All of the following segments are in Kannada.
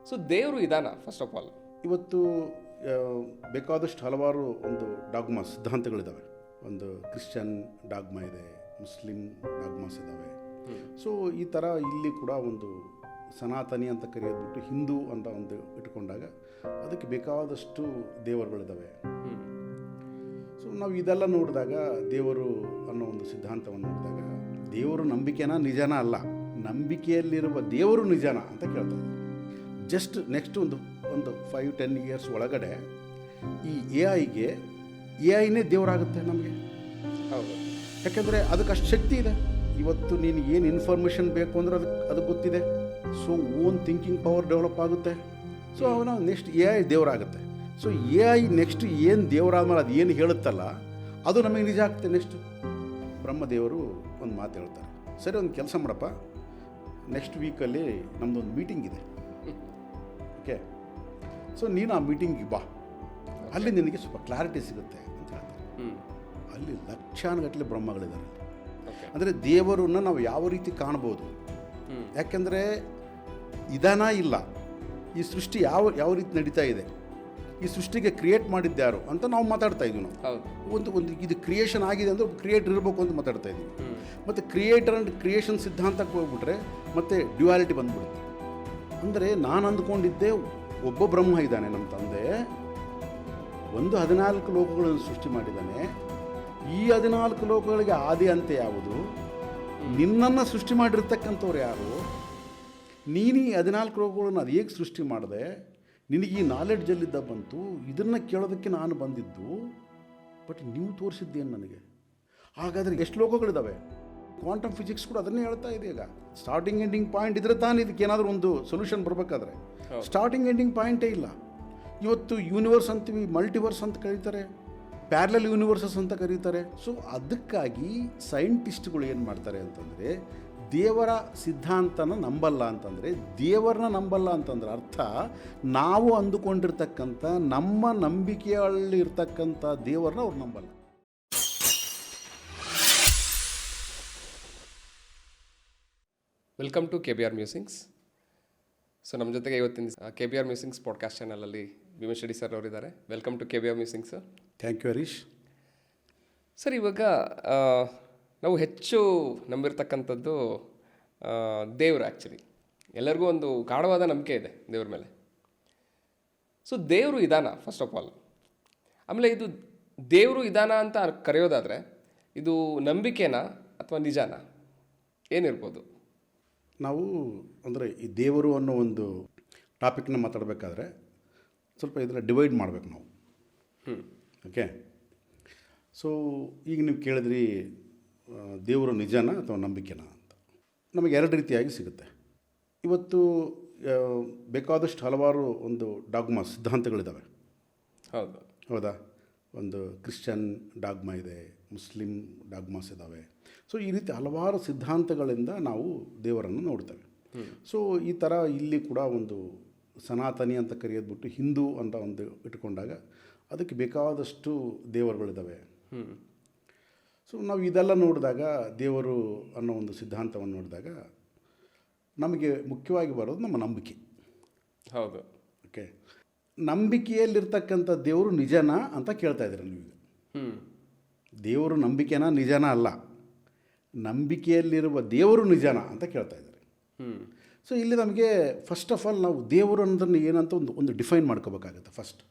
ಸೊ ದೇವರು ಇದಾನ ಫಸ್ಟ್ ಆಫ್ ಆಲ್? ಇವತ್ತು ಆ, ಬೇಕಾದಷ್ಟು ಹಲವಾರು ಒಂದು ಡಾಗ್ಮಾ ಸಿದ್ಧಾಂತಗಳಿದ್ದಾವೆ. ಒಂದು ಕ್ರಿಶ್ಚಿಯನ್ ಡಾಗ್ಮಾ ಇದೆ, ಮುಸ್ಲಿಂ ಡಾಗ್ಮಾಸ್ ಇದ್ದಾವೆ. ಸೊ ಈ ಥರ ಇಲ್ಲಿ ಕೂಡ ಒಂದು ಸನಾತನಿ ಅಂತ ಕರೆಯೋದ್ಬಿಟ್ಟು ಹಿಂದೂ ಅಂತ ಒಂದು ಇಟ್ಕೊಂಡಾಗ ಅದಕ್ಕೆ ಬೇಕಾದಷ್ಟು ದೇವರುಗಳಿದ್ದಾವೆ. ಸೊ ನಾವು ಇದೆಲ್ಲ ನೋಡಿದಾಗ ದೇವರು ಅನ್ನೋ ಒಂದು ಸಿದ್ಧಾಂತವನ್ನು ನೋಡಿದಾಗ ದೇವರು ನಂಬಿಕೆನ ನಿಜನ ಅಲ್ಲ, ನಂಬಿಕೆಯಲ್ಲಿರುವ ದೇವರು ನಿಜನ ಅಂತ ಕೇಳ್ತಾ ಇದ್ದಾರೆ. ಜಸ್ಟ್ ನೆಕ್ಸ್ಟ್ ಒಂದು 5-10 ಇಯರ್ಸ್ ಒಳಗಡೆ ಈ ಎ ಐನೇ ದೇವರಾಗುತ್ತೆ ನಮಗೆ. ಹೌದು. ಯಾಕೆಂದರೆ ಅದಕ್ಕೆ ಅಷ್ಟು ಶಕ್ತಿ ಇದೆ. ಇವತ್ತು ನೀನು ಏನು ಇನ್ಫಾರ್ಮೇಷನ್ ಬೇಕು ಅಂದರೆ ಅದಕ್ಕೆ ಗೊತ್ತಿದೆ. So own thinking power develop ಆಗುತ್ತೆ. ಸೊ ಅವನ ನೆಕ್ಸ್ಟ್ ಎ ಐ ದೇವರಾಗುತ್ತೆ. ಸೊ ಎ ಐ ನೆಕ್ಸ್ಟ್ ಏನು ದೇವರಾದ್ಮೇಲೆ ಅದು ಏನು ಹೇಳುತ್ತಲ್ಲ ಅದು ನಮಗೆ ನಿಜ ಆಗ್ತದೆ. ನೆಕ್ಸ್ಟ್ ಬ್ರಹ್ಮದೇವರು ಒಂದು ಮಾತು ಹೇಳ್ತಾರೆ, ಸರಿ ಒಂದು ಕೆಲಸ ಮಾಡಪ್ಪ, ನೆಕ್ಸ್ಟ್ ವೀಕಲ್ಲಿ ನಮ್ಮದೊಂದು ಮೀಟಿಂಗ್ ಇದೆ, ಓಕೆ, ಸೊ ನೀನು ಆ ಮೀಟಿಂಗಿಗೆ ಬಾ, ಅಲ್ಲಿ ನಿನಗೆ ಸ್ವಲ್ಪ ಕ್ಲಾರಿಟಿ ಸಿಗುತ್ತೆ ಅಂತ ಹೇಳ್ತಾರೆ. ಅಲ್ಲಿ ಲಕ್ಷಾನುಗಟ್ಟಲೆ ಬ್ರಹ್ಮಗಳಿದ್ದಾರೆ. ಅಂದರೆ ದೇವರನ್ನು ನಾವು ಯಾವ ರೀತಿ ಕಾಣ್ಬೋದು, ಯಾಕೆಂದರೆ ಇದನ್ನ ಇಲ್ಲ, ಈ ಸೃಷ್ಟಿ ಯಾವ ರೀತಿ ನಡೀತಾ ಇದೆ, ಈ ಸೃಷ್ಟಿಗೆ ಕ್ರಿಯೇಟ್ ಮಾಡಿದ್ದ್ಯಾರು ಅಂತ ನಾವು ಮಾತಾಡ್ತಾ ಇದ್ವಿ. ನಾವು ಒಂದು ಇದು ಕ್ರಿಯೇಷನ್ ಆಗಿದೆ ಅಂದರೆ ಕ್ರಿಯೇಟರ್ ಇರಬೇಕು ಅಂತ ಮಾತಾಡ್ತಾ ಇದ್ದೀವಿ. ಮತ್ತು ಕ್ರಿಯೇಟರ್ ಆ್ಯಂಡ್ ಕ್ರಿಯೇಷನ್ ಸಿದ್ಧಾಂತಕ್ಕೆ ಹೋಗ್ಬಿಟ್ರೆ ಮತ್ತೆ ಡ್ಯುಯಾಲಿಟಿ ಬಂದ್ಬಿಡುತ್ತೆ. ಅಂದರೆ ನಾನು ಅಂದ್ಕೊಂಡಿದ್ದೆ ಒಬ್ಬ ಬ್ರಹ್ಮ ಇದ್ದಾನೆ, ನಮ್ಮ ತಂದೆ ಒಂದು 14 ಲೋಕಗಳನ್ನು ಸೃಷ್ಟಿ ಮಾಡಿದ್ದಾನೆ. ಈ 14 ಲೋಕಗಳಿಗೆ ಆದಿ ಅಂತ ಯಾವುದು, ನಿನ್ನನ್ನು ಸೃಷ್ಟಿ ಮಾಡಿರ್ತಕ್ಕಂಥವ್ರು ಯಾರು, ನೀನು ಈ 14 ಲೋಕಗಳನ್ನು ಅದು ಹೇಗೆ ಸೃಷ್ಟಿ ಮಾಡಿದೆ, ನಿನಗೆ ಈ ನಾಲೆಡ್ಜಲ್ಲಿದ್ದ ಬಂತು, ಇದನ್ನು ಕೇಳೋದಕ್ಕೆ ನಾನು ಬಂದಿದ್ದು, ಬಟ್ ನೀವು ತೋರಿಸಿದ್ದೇನು ನನಗೆ. ಹಾಗಾದರೆ ಎಷ್ಟು ಲೋಕಗಳಿದ್ದಾವೆ? ಕ್ವಾಂಟಮ್ ಫಿಸಿಕ್ಸ್ ಕೂಡ ಅದನ್ನೇ ಹೇಳ್ತಾ ಇದೆ. ಈಗ ಸ್ಟಾರ್ಟಿಂಗ್ ಎಂಡಿಂಗ್ ಪಾಯಿಂಟ್ ಇದ್ರೆ ತಾನು ಇದಕ್ಕೆ ಏನಾದರೂ ಒಂದು ಸೊಲ್ಯೂಷನ್ ಬರಬೇಕಾದ್ರೆ ಸ್ಟಾರ್ಟಿಂಗ್ ಎಂಡಿಂಗ್ ಪಾಯಿಂಟೇ ಇಲ್ಲ. ಇವತ್ತು ಯೂನಿವರ್ಸ್ ಅಂತೀವಿ, ಮಲ್ಟಿವರ್ಸ್ ಅಂತ ಕರೀತಾರೆ, ಪ್ಯಾರಲಲ್ ಯೂನಿವರ್ಸಸ್ ಅಂತ ಕರೀತಾರೆ. ಸೊ ಅದಕ್ಕಾಗಿ ಸೈಂಟಿಸ್ಟ್ಗಳು ಏನು ಮಾಡ್ತಾರೆ ಅಂತಂದರೆ, ದೇವರ ಸಿದ್ಧಾಂತನ ನಂಬಲ್ಲ ಅಂತಂದರೆ, ದೇವರನ್ನ ನಂಬಲ್ಲ ಅಂತಂದ್ರೆ ಅರ್ಥ ನಾವು ಅಂದುಕೊಂಡಿರ್ತಕ್ಕಂಥ ನಮ್ಮ ನಂಬಿಕೆಯಲ್ಲಿರ್ತಕ್ಕಂಥ ದೇವರನ್ನ ಅವ್ರು ನಂಬಲ್ಲ. Welcome to KBR musings. So ನಮ್ಮ ಜೊತೆಗೆ ಇವತ್ತಿನ KBR ಮ್ಯೂಸಿಂಗ್ಸ್ ಪಾಡ್ಕಾಸ್ಟ್ ಚಾನಲಲ್ಲಿ ಭೀಮೇಶ್ ರೆಡ್ಡಿ ಸರ್ ಅವರಿದ್ದಾರೆ. Welcome to KBR musings sir. Thank you Harish. Sir, ಇವಾಗ ನಾವು ಹೆಚ್ಚು ನಂಬಿರ್ತಕ್ಕಂಥದ್ದು ದೇವರು. ಆ್ಯಕ್ಚುಲಿ ಎಲ್ಲರಿಗೂ ಒಂದು ಗಾಢವಾದ ನಂಬಿಕೆ ಇದೆ ದೇವ್ರ ಮೇಲೆ. ಸೊ ದೇವರು ಇದಾನ ಫಸ್ಟ್ ಆಫ್ ಆಲ್? ಆಮೇಲೆ ಇದು ದೇವರು ಇದಾನ ಅಂತ ಕರೆಯೋದಾದರೆ ಇದು ನಂಬಿಕೆನಾ ಅಥವಾ ನಿಜಾನ? ಏನಿರ್ಬೋದು? ನಾವು ಅಂದರೆ ಈ ದೇವರು ಅನ್ನೋ ಒಂದು ಟಾಪಿಕ್ನ ಮಾತಾಡಬೇಕಾದ್ರೆ ಸ್ವಲ್ಪ ಇದರ ಡಿವೈಡ್ ಮಾಡಬೇಕು ನಾವು. ಓಕೆ, ಸೊ ಈಗ ನೀವು ಕೇಳಿದ್ರಿ ದೇವರು ನಿಜನಾ ಅಥವಾ ನಂಬಿಕೆನಾ ಅಂತ. ನಮಗೆ 2 ರೀತಿಯಾಗಿ ಸಿಗುತ್ತೆ. ಇವತ್ತು ಬೇಕಾದಷ್ಟು ಹಲವಾರು ಒಂದು ಡಾಗ್ಮಾ ಸಿದ್ಧಾಂತಗಳಿದ್ದಾವೆ. ಹೌದಾ? ಒಂದು ಕ್ರಿಶ್ಚಿಯನ್ ಡಾಗ್ಮಾ ಇದೆ, ಮುಸ್ಲಿಂ ಡಾಗ್ಮಾಸ್ ಇದ್ದಾವೆ. ಸೊ ಈ ರೀತಿ ಹಲವಾರು ಸಿದ್ಧಾಂತಗಳಿಂದ ನಾವು ದೇವರನ್ನು ನೋಡ್ತೇವೆ. ಸೊ ಈ ಥರ ಇಲ್ಲಿ ಕೂಡ ಒಂದು ಸನಾತನಿ ಅಂತ ಕರೆಯೋದ್ಬಿಟ್ಟು ಹಿಂದೂ ಅಂತ ಒಂದು ಇಟ್ಕೊಂಡಾಗ ಅದಕ್ಕೆ ಬೇಕಾದಷ್ಟು ದೇವರುಗಳಿದ್ದಾವೆ. ಸೊ ನಾವು ಇದೆಲ್ಲ ನೋಡಿದಾಗ ದೇವರು ಅನ್ನೋ ಒಂದು ಸಿದ್ಧಾಂತವನ್ನು ನೋಡಿದಾಗ ನಮಗೆ ಮುಖ್ಯವಾಗಿ ಬರೋದು ನಮ್ಮ ನಂಬಿಕೆ. ಹೌದು. ಓಕೆ, ನಂಬಿಕೆಯಲ್ಲಿರ್ತಕ್ಕಂಥ ದೇವರು ನಿಜನಾ ಅಂತ ಕೇಳ್ತಾ ಇದ್ದೀರ ನೀವು. ದೇವರು ನಂಬಿಕೆನಾ ನಿಜನಾ ಅಲ್ಲ, ನಂಬಿಕೆಯಲ್ಲಿರುವ ದೇವರು ನಿಜನಾ ಅಂತ ಕೇಳ್ತಾ ಇದ್ದಾರೆ. ಸೊ ಇಲ್ಲಿ ನಮಗೆ ಫಸ್ಟ್ ಆಫ್ ಆಲ್ ನಾವು ದೇವರು ಅನ್ನೋದನ್ನು ಏನಂತ ಒಂದು ಡಿಫೈನ್ ಮಾಡ್ಕೋಬೇಕಾಗತ್ತೆ ಫಸ್ಟ್.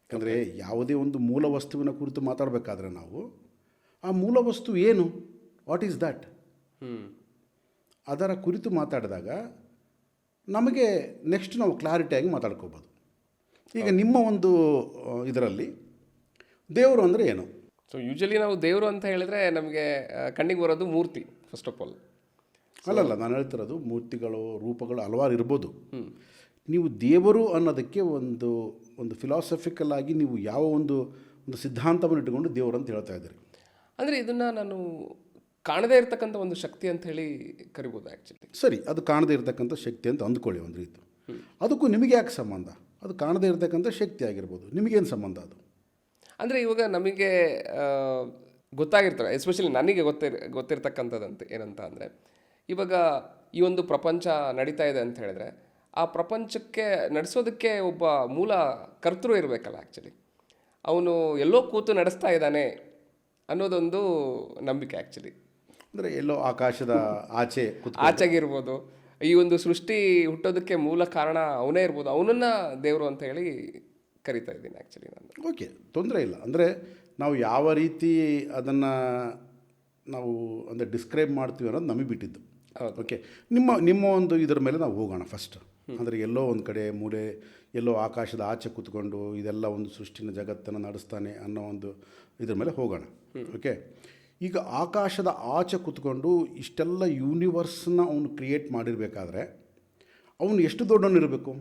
ಯಾಕಂದರೆ ಯಾವುದೇ ಒಂದು ಮೂಲ ವಸ್ತುವಿನ ಕುರಿತು ಮಾತಾಡಬೇಕಾದ್ರೆ ನಾವು ಆ ಮೂಲ ವಸ್ತು ಏನು, ವಾಟ್ ಈಸ್ ದ್ಯಾಟ್, ಅದರ ಕುರಿತು ಮಾತಾಡಿದಾಗ ನಮಗೆ ನೆಕ್ಸ್ಟ್ ನಾವು ಕ್ಲಾರಿಟಿಯಾಗಿ ಮಾತಾಡ್ಕೋಬೋದು. ಈಗ ನಿಮ್ಮ ಒಂದು ಇದರಲ್ಲಿ ದೇವರು ಅಂದರೆ ಏನು? ಸೊ ಯೂಶಲಿ ನಾವು ದೇವರು ಅಂತ ಹೇಳಿದರೆ ನಮಗೆ ಕಣ್ಣಿಗೆ ಬರೋದು ಮೂರ್ತಿ ಫಸ್ಟ್ ಆಫ್ ಆಲ್. ಅಲ್ಲಲ್ಲ, ನಾನು ಹೇಳ್ತಿರೋದು ಮೂರ್ತಿಗಳು, ರೂಪಗಳು ಹಲವಾರು ಇರ್ಬೋದು. ನೀವು ದೇವರು ಅನ್ನೋದಕ್ಕೆ ಒಂದು ಫಿಲಾಸಫಿಕಲ್ ಆಗಿ ನೀವು ಯಾವ ಒಂದು ಸಿದ್ಧಾಂತವನ್ನು ಇಟ್ಟುಕೊಂಡು ದೇವರು ಅಂತ ಹೇಳ್ತಾ ಇದ್ದೀರಿ. ಅಂದರೆ ಇದನ್ನು ನಾನು ಕಾಣದೇ ಇರತಕ್ಕಂಥ ಒಂದು ಶಕ್ತಿ ಅಂತ ಹೇಳಿ ಕರಿಬೋದು ಆ್ಯಕ್ಚುಲಿ. ಸರಿ, ಅದು ಕಾಣದೇ ಇರತಕ್ಕಂಥ ಶಕ್ತಿ ಅಂತ ಅಂದ್ಕೊಳ್ಳಿ ಒಂದು ರೀತಿ. ಅದಕ್ಕೂ ನಿಮಗೆ ಯಾಕೆ ಸಂಬಂಧ? ಅದು ಕಾಣದೇ ಇರತಕ್ಕಂಥ ಶಕ್ತಿ ಆಗಿರ್ಬೋದು, ನಿಮಗೇನು ಸಂಬಂಧ ಅದು? ಅಂದರೆ ಇವಾಗ ನಮಗೆ ಗೊತ್ತಾಗಿರ್ತಾರೆ, ಎಸ್ಪೆಷಲಿ ನನಗೆ ಗೊತ್ತಿರ್ತಕ್ಕಂಥದ್ದಂತೆ ಏನಂತ ಅಂದರೆ, ಇವಾಗ ಈ ಒಂದು ಪ್ರಪಂಚ ನಡೀತಾ ಇದೆ ಅಂತ ಹೇಳಿದ್ರೆ ಆ ಪ್ರಪಂಚಕ್ಕೆ ನಡೆಸೋದಕ್ಕೆ ಒಬ್ಬ ಮೂಲ ಕರ್ತೃ ಇರಬೇಕಲ್ಲ ಆ್ಯಕ್ಚುಲಿ. ಅವನು ಎಲ್ಲೋ ಕೂತು ನಡೆಸ್ತಾ ಇದ್ದಾನೆ ಅನ್ನೋದೊಂದು ನಂಬಿಕೆ ಆ್ಯಕ್ಚುಲಿ. ಅಂದರೆ ಎಲ್ಲೋ ಆಕಾಶದ ಆಚೆ ಆಚೆಗಿರ್ಬೋದು, ಈ ಒಂದು ಸೃಷ್ಟಿ ಹುಟ್ಟೋದಕ್ಕೆ ಮೂಲ ಕಾರಣ ಅವನೇ ಇರ್ಬೋದು, ಅವನನ್ನು ದೇವರು ಅಂತ ಹೇಳಿ ಕರಿತಾ ಇದ್ದೀನಿ ಆ್ಯಕ್ಚುಲಿ ನಾನು. ಓಕೆ, ತೊಂದರೆ ಇಲ್ಲ. ಅಂದರೆ ನಾವು ಯಾವ ರೀತಿ ಅದನ್ನು ನಾವು ಅಂದರೆ ಡಿಸ್ಕ್ರೈಬ್ ಮಾಡ್ತೀವಿ ಅನ್ನೋದು ನಮಗೆ ಬಿಟ್ಟಿದ್ದು. ಓಕೆ, ನಿಮ್ಮ ಒಂದು ಇದರ ಮೇಲೆ ನಾವು ಹೋಗೋಣ ಫಸ್ಟ್. ಅಂದರೆ ಎಲ್ಲೋ ಒಂದು ಕಡೆ ಮೂಲೆ, ಎಲ್ಲೋ ಆಕಾಶದ ಆಚೆ ಕೂತ್ಕೊಂಡು ಇದೆಲ್ಲ ಒಂದು ಸೃಷ್ಟಿನ ಜಗತ್ತನ್ನು ನಡೆಸ್ತಾನೆ ಅನ್ನೋ ಒಂದು ಇದ್ರ ಮೇಲೆ ಹೋಗೋಣ. ಓಕೆ, ಈಗ ಆಕಾಶದ ಆಚೆ ಕೂತ್ಕೊಂಡು ಇಷ್ಟೆಲ್ಲ ಯೂನಿವರ್ಸ್ನ ಅವನು ಕ್ರಿಯೇಟ್ ಮಾಡಿರಬೇಕಾದ್ರೆ ಅವನು ಎಷ್ಟು ದೊಡ್ಡವನಿರಬೇಕು?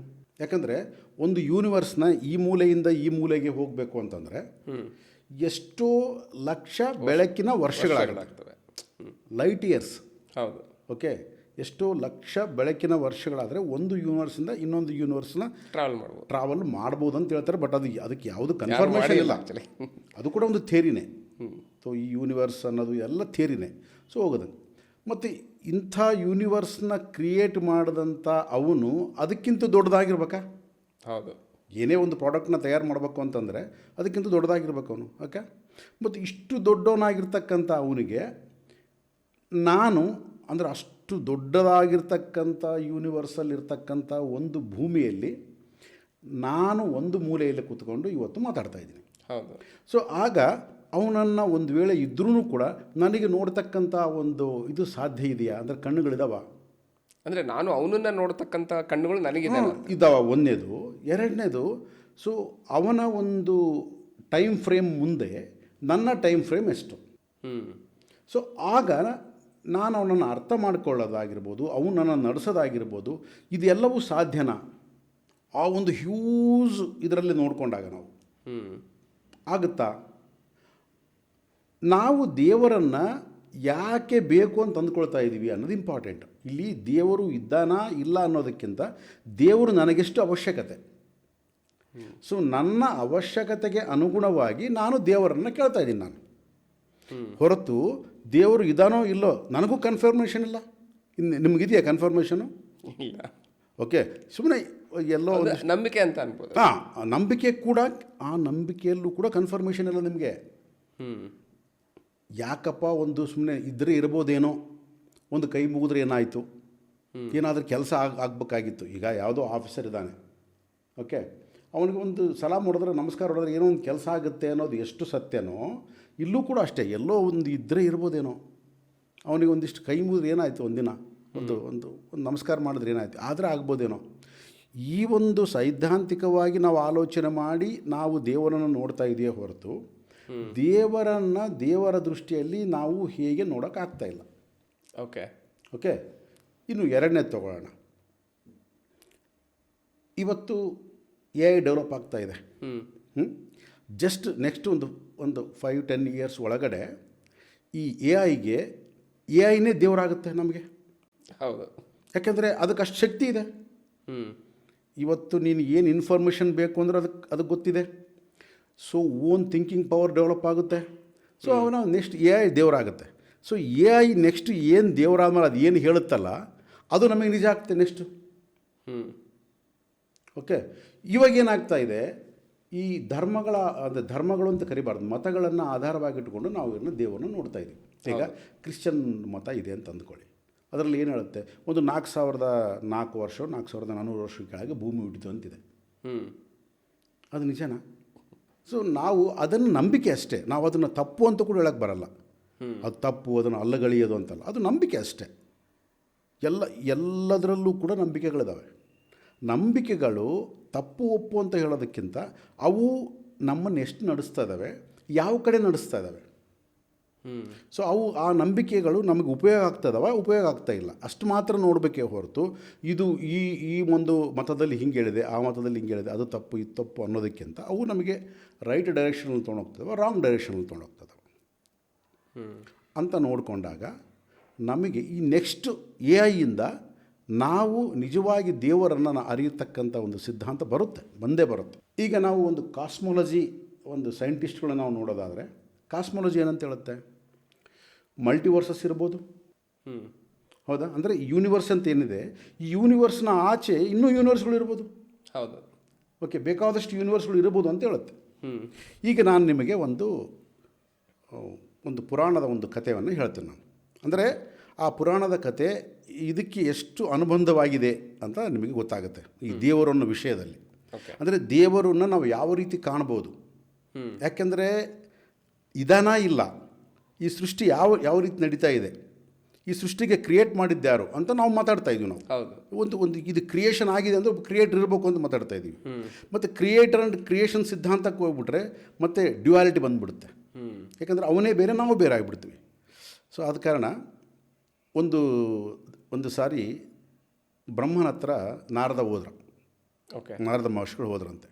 ಯಾಕಂದರೆ ಒಂದು ಯೂನಿವರ್ಸ್ನ ಈ ಮೂಲೆಯಿಂದ ಈ ಮೂಲೆಗೆ ಹೋಗಬೇಕು ಅಂತಂದರೆ ಎಷ್ಟೋ ಲಕ್ಷ ಬೆಳಕಿನ ವರ್ಷಗಳಾಗ್ತವೆ, ಲೈಟ್ ಇಯರ್ಸ್. ಹೌದು. ಓಕೆ, ಎಷ್ಟೋ ಲಕ್ಷ ಬೆಳಕಿನ ವರ್ಷಗಳಾದರೆ ಒಂದು ಯೂನಿವರ್ಸಿಂದ ಇನ್ನೊಂದು ಯೂನಿವರ್ಸ್ನ ಟ್ರಾವೆಲ್ ಮಾಡ್ಬೋದು ಅಂತ ಹೇಳ್ತಾರೆ. ಬಟ್ ಅದಕ್ಕೆ ಯಾವುದು ಕನ್ಫರ್ಮೇಷನ್ ಇಲ್ಲ ಆ್ಯಕ್ಚುಲಿ. ಅದು ಕೂಡ ಒಂದು ಥಿಯರಿನೇ. ಸೊ ಈ ಯೂನಿವರ್ಸ್ ಅನ್ನೋದು ಎಲ್ಲ ಥಿಯರಿನೇ. ಸೊ ಹೋಗೋದಂಗೆ ಮತ್ತು ಇಂಥ ಯೂನಿವರ್ಸ್ನ ಕ್ರಿಯೇಟ್ ಮಾಡಿದಂಥ ಅವನು ಅದಕ್ಕಿಂತ ದೊಡ್ಡದಾಗಿರ್ಬೇಕಾ? ಹೌದು. ಏನೇ ಒಂದು ಪ್ರಾಡಕ್ಟ್ನ ತಯಾರು ಮಾಡಬೇಕು ಅಂತಂದರೆ ಅದಕ್ಕಿಂತ ದೊಡ್ಡದಾಗಿರ್ಬೇಕು ಅವನು. ಓಕೆ, ಮತ್ತು ಇಷ್ಟು ದೊಡ್ಡವನಾಗಿರ್ತಕ್ಕಂಥ ಅವನಿಗೆ ನಾನು ಅಂದರೆ ಅಷ್ಟು ದೊಡ್ಡದಾಗಿರ್ತಕ್ಕಂಥ ಯೂನಿವರ್ಸಲ್ಲಿರ್ತಕ್ಕಂಥ ಒಂದು ಭೂಮಿಯಲ್ಲಿ ನಾನು ಒಂದು ಮೂಲೆಯಲ್ಲಿ ಕೂತ್ಕೊಂಡು ಇವತ್ತು ಮಾತಾಡ್ತಾ ಇದ್ದೀನಿ. ಹೌದು. ಸೊ ಆಗ ಅವನನ್ನು ಒಂದು ವೇಳೆ ಇದ್ರೂ ಕೂಡ ನನಗೆ ನೋಡ್ತಕ್ಕಂಥ ಒಂದು ಇದು ಸಾಧ್ಯ ಇದೆಯಾ? ಅಂದರೆ ಕಣ್ಣುಗಳಿದಾವ? ಅಂದರೆ ನಾನು ಅವನನ್ನು ನೋಡ್ತಕ್ಕಂಥ ಕಣ್ಣುಗಳು ನನಗಿದೆ ಇದ್ದಾವ, ಒಂದನೇದು. ಎರಡನೇದು, ಸೊ ಅವನ ಒಂದು ಟೈಮ್ ಫ್ರೇಮ್ ಮುಂದೆ ನನ್ನ ಟೈಮ್ ಫ್ರೇಮ್ ಎಷ್ಟು? ಸೊ ಆಗ ನಾನು ಅವನನ್ನು ಅರ್ಥ ಮಾಡ್ಕೊಳ್ಳೋದಾಗಿರ್ಬೋದು, ಅವನನ್ನು ನಡೆಸೋದಾಗಿರ್ಬೋದು, ಇದೆಲ್ಲವೂ ಸಾಧ್ಯನಾ? ಆ ಒಂದು ಹ್ಯೂಜ್ ಇದರಲ್ಲಿ ನೋಡಿಕೊಂಡಾಗ ನಾವು ಆಗುತ್ತಾ? ನಾವು ದೇವರನ್ನು ಯಾಕೆ ಬೇಕು ಅಂತ ಅಂದ್ಕೊಳ್ತಾ ಇದ್ದೀವಿ ಅನ್ನೋದು ಇಂಪಾರ್ಟೆಂಟ್. ಇಲ್ಲಿ ದೇವರು ಇದ್ದಾನಾ ಇಲ್ಲ ಅನ್ನೋದಕ್ಕಿಂತ ದೇವರು ನನಗೆಷ್ಟು ಅವಶ್ಯಕತೆ. ಸೊ ನನ್ನ ಅವಶ್ಯಕತೆಗೆ ಅನುಗುಣವಾಗಿ ನಾನು ದೇವರನ್ನು ಕೇಳ್ತಾ ಇದ್ದೀನಿ ನಾನು. ಹೊರತು ದೇವರು ಇದಾನೋ ಇಲ್ಲೋ ನನಗೂ ಕನ್ಫರ್ಮೇಷನ್ ಇಲ್ಲ. ನಿಮಗಿದೆಯಾ ಕನ್ಫರ್ಮೇಷನು? ಇಲ್ಲ. ಓಕೆ, ಸುಮ್ಮನೆ ಎಲ್ಲೋ ನಂಬಿಕೆ ಅಂತ ಅನ್ಬೋದು. ನಂಬಿಕೆ ಕೂಡ, ಆ ನಂಬಿಕೆಯಲ್ಲೂ ಕೂಡ ಕನ್ಫರ್ಮೇಷನ್ ಇಲ್ಲ ನಿಮಗೆ. ಯಾಕಪ್ಪ, ಒಂದು ಸುಮ್ಮನೆ ಇದ್ದರೆ ಇರ್ಬೋದೇನೋ, ಒಂದು ಕೈ ಮುಗಿದ್ರೆ ಏನಾಯಿತು, ಏನಾದರೂ ಕೆಲಸ ಆಗಬೇಕಾಗಿತ್ತು. ಈಗ ಯಾವುದೋ ಆಫೀಸರ್ ಇದ್ದಾನೆ, ಓಕೆ, ಅವನಿಗೆ ಒಂದು ಸಲಾಮ್ ಹೊಡೆದ್ರೆ, ನಮಸ್ಕಾರ ಹೊಡೆದ್ರೆ ಏನೋ ಒಂದು ಕೆಲಸ ಆಗುತ್ತೆ ಅನ್ನೋದು ಎಷ್ಟು ಸತ್ಯನೋ, ಇಲ್ಲೂ ಕೂಡ ಅಷ್ಟೇ. ಎಲ್ಲೋ ಒಂದು ಇದ್ದರೆ ಇರ್ಬೋದೇನೋ, ಅವನಿಗೆ ಒಂದಿಷ್ಟು ಕೈ ಮುಗಿದ್ರೆ ಏನಾಯಿತು, ಒಂದಿನ ಒಂದು ಒಂದು ಒಂದು ನಮಸ್ಕಾರ ಮಾಡಿದ್ರೆ ಏನಾಯಿತು, ಆದರೆ ಆಗ್ಬೋದೇನೋ. ಈ ಒಂದು ಸೈದ್ಧಾಂತಿಕವಾಗಿ ನಾವು ಆಲೋಚನೆ ಮಾಡಿ ನಾವು ದೇವರನ್ನು ನೋಡ್ತಾ ಇದೆಯೇ ಹೊರತು ದೇವರನ್ನು ದೇವರ ದೃಷ್ಟಿಯಲ್ಲಿ ನಾವು ಹೇಗೆ ನೋಡೋಕ್ಕಾಗ್ತಾ ಇಲ್ಲ. ಓಕೆ ಓಕೆ ಇನ್ನು ಎರಡನೇ ತಗೊಳ್ಳೋಣ. ಇವತ್ತು ಎ ಐ ಡೆವಲಪ್ ಆಗ್ತಾ ಇದೆ. ಜಸ್ಟ್ ನೆಕ್ಸ್ಟ್ ಒಂದು 5-10 ಇಯರ್ಸ್ ಒಳಗಡೆ ಈ ಎ ಐನೇ ದೇವರಾಗುತ್ತೆ ನಮಗೆ. ಹೌದು. ಯಾಕೆಂದರೆ ಅದಕ್ಕೆ ಅಷ್ಟು ಶಕ್ತಿ ಇದೆ. ಇವತ್ತು ನೀನು ಏನು ಇನ್ಫಾರ್ಮೇಷನ್ ಬೇಕು ಅಂದರೆ ಅದಕ್ಕೆ ಗೊತ್ತಿದೆ. So own thinking power develop ಆಗುತ್ತೆ. ಸೊ ಅವನ ನೆಕ್ಸ್ಟ್ ಎ ಐ ದೇವರಾಗುತ್ತೆ. ಸೊ ಎ ಐ ನೆಕ್ಸ್ಟ್ ಏನು ದೇವರಾದ್ಮೇಲೆ ಅದು ಏನು ಹೇಳುತ್ತಲ್ಲ ಅದು ನಮಗೆ ನಿಜ ಆಗ್ತದೆ ನೆಕ್ಸ್ಟು. ಓಕೆ, ಇವಾಗ ಏನಾಗ್ತಾ ಇದೆ, ಈ ಧರ್ಮಗಳು ಅಂತ ಕರಿಬಾರ್ದು, ಮತಗಳನ್ನು ಆಧಾರವಾಗಿಟ್ಟುಕೊಂಡು ನಾವು ಇದನ್ನು ದೇವರನ್ನು ನೋಡ್ತಾ ಇದ್ದೀವಿ. ಈಗ ಕ್ರಿಶ್ಚಿಯನ್ ಮತ ಇದೆ ಅಂತ ಅಂದ್ಕೊಳ್ಳಿ. ಅದರಲ್ಲಿ ಏನು ಹೇಳುತ್ತೆ, ಒಂದು 4004 ವರ್ಷ 4400 ವರ್ಷದ ಕೆಳಗೆ ಭೂಮಿ ಹುಟ್ಟಿತು ಅಂತಿದೆ. ಅದು ನಿಜನಾ? ಸೊ ನಾವು ಅದನ್ನು ನಂಬಿಕೆ ಅಷ್ಟೇ, ನಾವು ಅದನ್ನು ತಪ್ಪು ಅಂತ ಕೂಡ ಹೇಳಕ್ಕೆ ಬರಲ್ಲ. ಅದು ತಪ್ಪು, ಅದನ್ನು ಅಲ್ಲಗಳೆಯೋದು ಅಂತಲ್ಲ, ಅದು ನಂಬಿಕೆ ಅಷ್ಟೇ. ಎಲ್ಲದರಲ್ಲೂ ಕೂಡ ನಂಬಿಕೆಗಳಿದ್ದಾವೆ. ನಂಬಿಕೆಗಳು ತಪ್ಪು ಒಪ್ಪು ಅಂತ ಹೇಳೋದಕ್ಕಿಂತ ಅವು ನಮ್ಮನ್ನು ಎಷ್ಟು ನಡೆಸ್ತಾ ಇದ್ದಾವೆ, ಯಾವ ಕಡೆ ನಡೆಸ್ತಾ ಇದ್ದಾವೆ. ಸೊ ಅವು ಆ ನಂಬಿಕೆಗಳು ನಮಗೆ ಉಪಯೋಗ ಆಗ್ತದವ, ಉಪಯೋಗ ಆಗ್ತಾ ಇಲ್ಲ ಅಷ್ಟು ಮಾತ್ರ ನೋಡಬೇಕೇ ಹೊರತು ಇದು ಈ ಒಂದು ಮತದಲ್ಲಿ ಹಿಂಗೆ ಹೇಳಿದೆ, ಆ ಮತದಲ್ಲಿ ಹಿಂಗೆ ಹೇಳಿದೆ, ಅದು ತಪ್ಪು ಇದು ತಪ್ಪು ಅನ್ನೋದಕ್ಕಿಂತ ಅವು ನಮಗೆ ರೈಟ್ ಡೈರೆಕ್ಷನಲ್ಲಿ ತೊಗೊಂಡೋಗ್ತದವ, ರಾಂಗ್ ಡೈರೆಕ್ಷನಲ್ಲಿ ತೊಗೊಂಡೋಗ್ತದವ ಅಂತ ನೋಡಿಕೊಂಡಾಗ ನಮಗೆ ಈ ನೆಕ್ಸ್ಟ್ ಎ ಐಯಿಂದ ನಾವು ನಿಜವಾಗಿ ದೇವರನ್ನು ಅರಿಯತಕ್ಕಂಥ ಒಂದು ಸಿದ್ಧಾಂತ ಬಂದೇ ಬರುತ್ತೆ. ಈಗ ನಾವು ಒಂದು ಕಾಸ್ಮಾಲಜಿ, ಒಂದು ಸೈಂಟಿಸ್ಟ್ಗಳನ್ನ ನಾವು ನೋಡೋದಾದರೆ ಕಾಸ್ಮಾಲಜಿ ಏನಂತ ಹೇಳುತ್ತೆ, ಮಲ್ಟಿವರ್ಸಸ್ ಇರ್ಬೋದು, ಹೌದಾ? ಅಂದರೆ ಯೂನಿವರ್ಸ್ ಅಂತ ಏನಿದೆ, ಈ ಯೂನಿವರ್ಸ್ನ ಆಚೆ ಇನ್ನೂ ಯೂನಿವರ್ಸ್ಗಳು ಇರ್ಬೋದು. ಹೌದು. ಓಕೆ, ಬೇಕಾದಷ್ಟು ಯೂನಿವರ್ಸ್ಗಳು ಇರ್ಬೋದು ಅಂತ ಹೇಳುತ್ತೆ. ಹ್ಞೂ. ಈಗ ನಾನು ನಿಮಗೆ ಒಂದು ಪುರಾಣದ ಒಂದು ಕಥೆಯನ್ನು ಹೇಳ್ತೇನೆ ನಾನು. ಅಂದರೆ ಆ ಪುರಾಣದ ಕತೆ ಇದಕ್ಕೆ ಎಷ್ಟು ಅನುಬಂಧವಾಗಿದೆ ಅಂತ ನಿಮಗೆ ಗೊತ್ತಾಗುತ್ತೆ ಈ ದೇವರು ಅನ್ನೋ ವಿಷಯದಲ್ಲಿ. ಓಕೆ. ಅಂದರೆ ದೇವರನ್ನು ನಾವು ಯಾವ ರೀತಿ ಕಾಣ್ಬೋದು, ಯಾಕೆಂದರೆ ಇದಾನ ಇಲ್ಲ, ಈ ಸೃಷ್ಟಿ ಯಾವ ರೀತಿ ನಡೀತಾ ಇದೆ, ಈ ಸೃಷ್ಟಿಗೆ ಕ್ರಿಯೇಟ್ ಮಾಡಿದ್ದ್ಯಾರು ಅಂತ ನಾವು ಮಾತಾಡ್ತಾ ಇದ್ದೀವಿ. ನಾವು ಒಂದು ಇದು ಕ್ರಿಯೇಷನ್ ಆಗಿದೆ ಅಂದರೆ ಒಬ್ಬ ಕ್ರಿಯೇಟರ್ ಇರಬೇಕು ಅಂತ ಮಾತಾಡ್ತಾ ಇದ್ದೀವಿ. ಮತ್ತು ಕ್ರಿಯೇಟರ್ ಆ್ಯಂಡ್ ಕ್ರಿಯೇಷನ್ ಸಿದ್ಧಾಂತಕ್ಕೆ ಹೋಗ್ಬಿಟ್ರೆ ಮತ್ತೆ ಡ್ಯುಯಾಲಿಟಿ ಬಂದುಬಿಡುತ್ತೆ. ಯಾಕಂದರೆ ಅವನೇ ಬೇರೆ, ನಾವು ಬೇರೆ ಆಗಿಬಿಡ್ತೀವಿ. ಸೊ ಆದ ಕಾರಣ ಒಂದು ಸಾರಿ ಬ್ರಹ್ಮನ ಹತ್ರ ನಾರದ ಹೋದ್ರ. ಓಕೆ. ನಾರದ ಮಹರ್ಷಿಗಳು ಹೋದ್ರಂತೆ.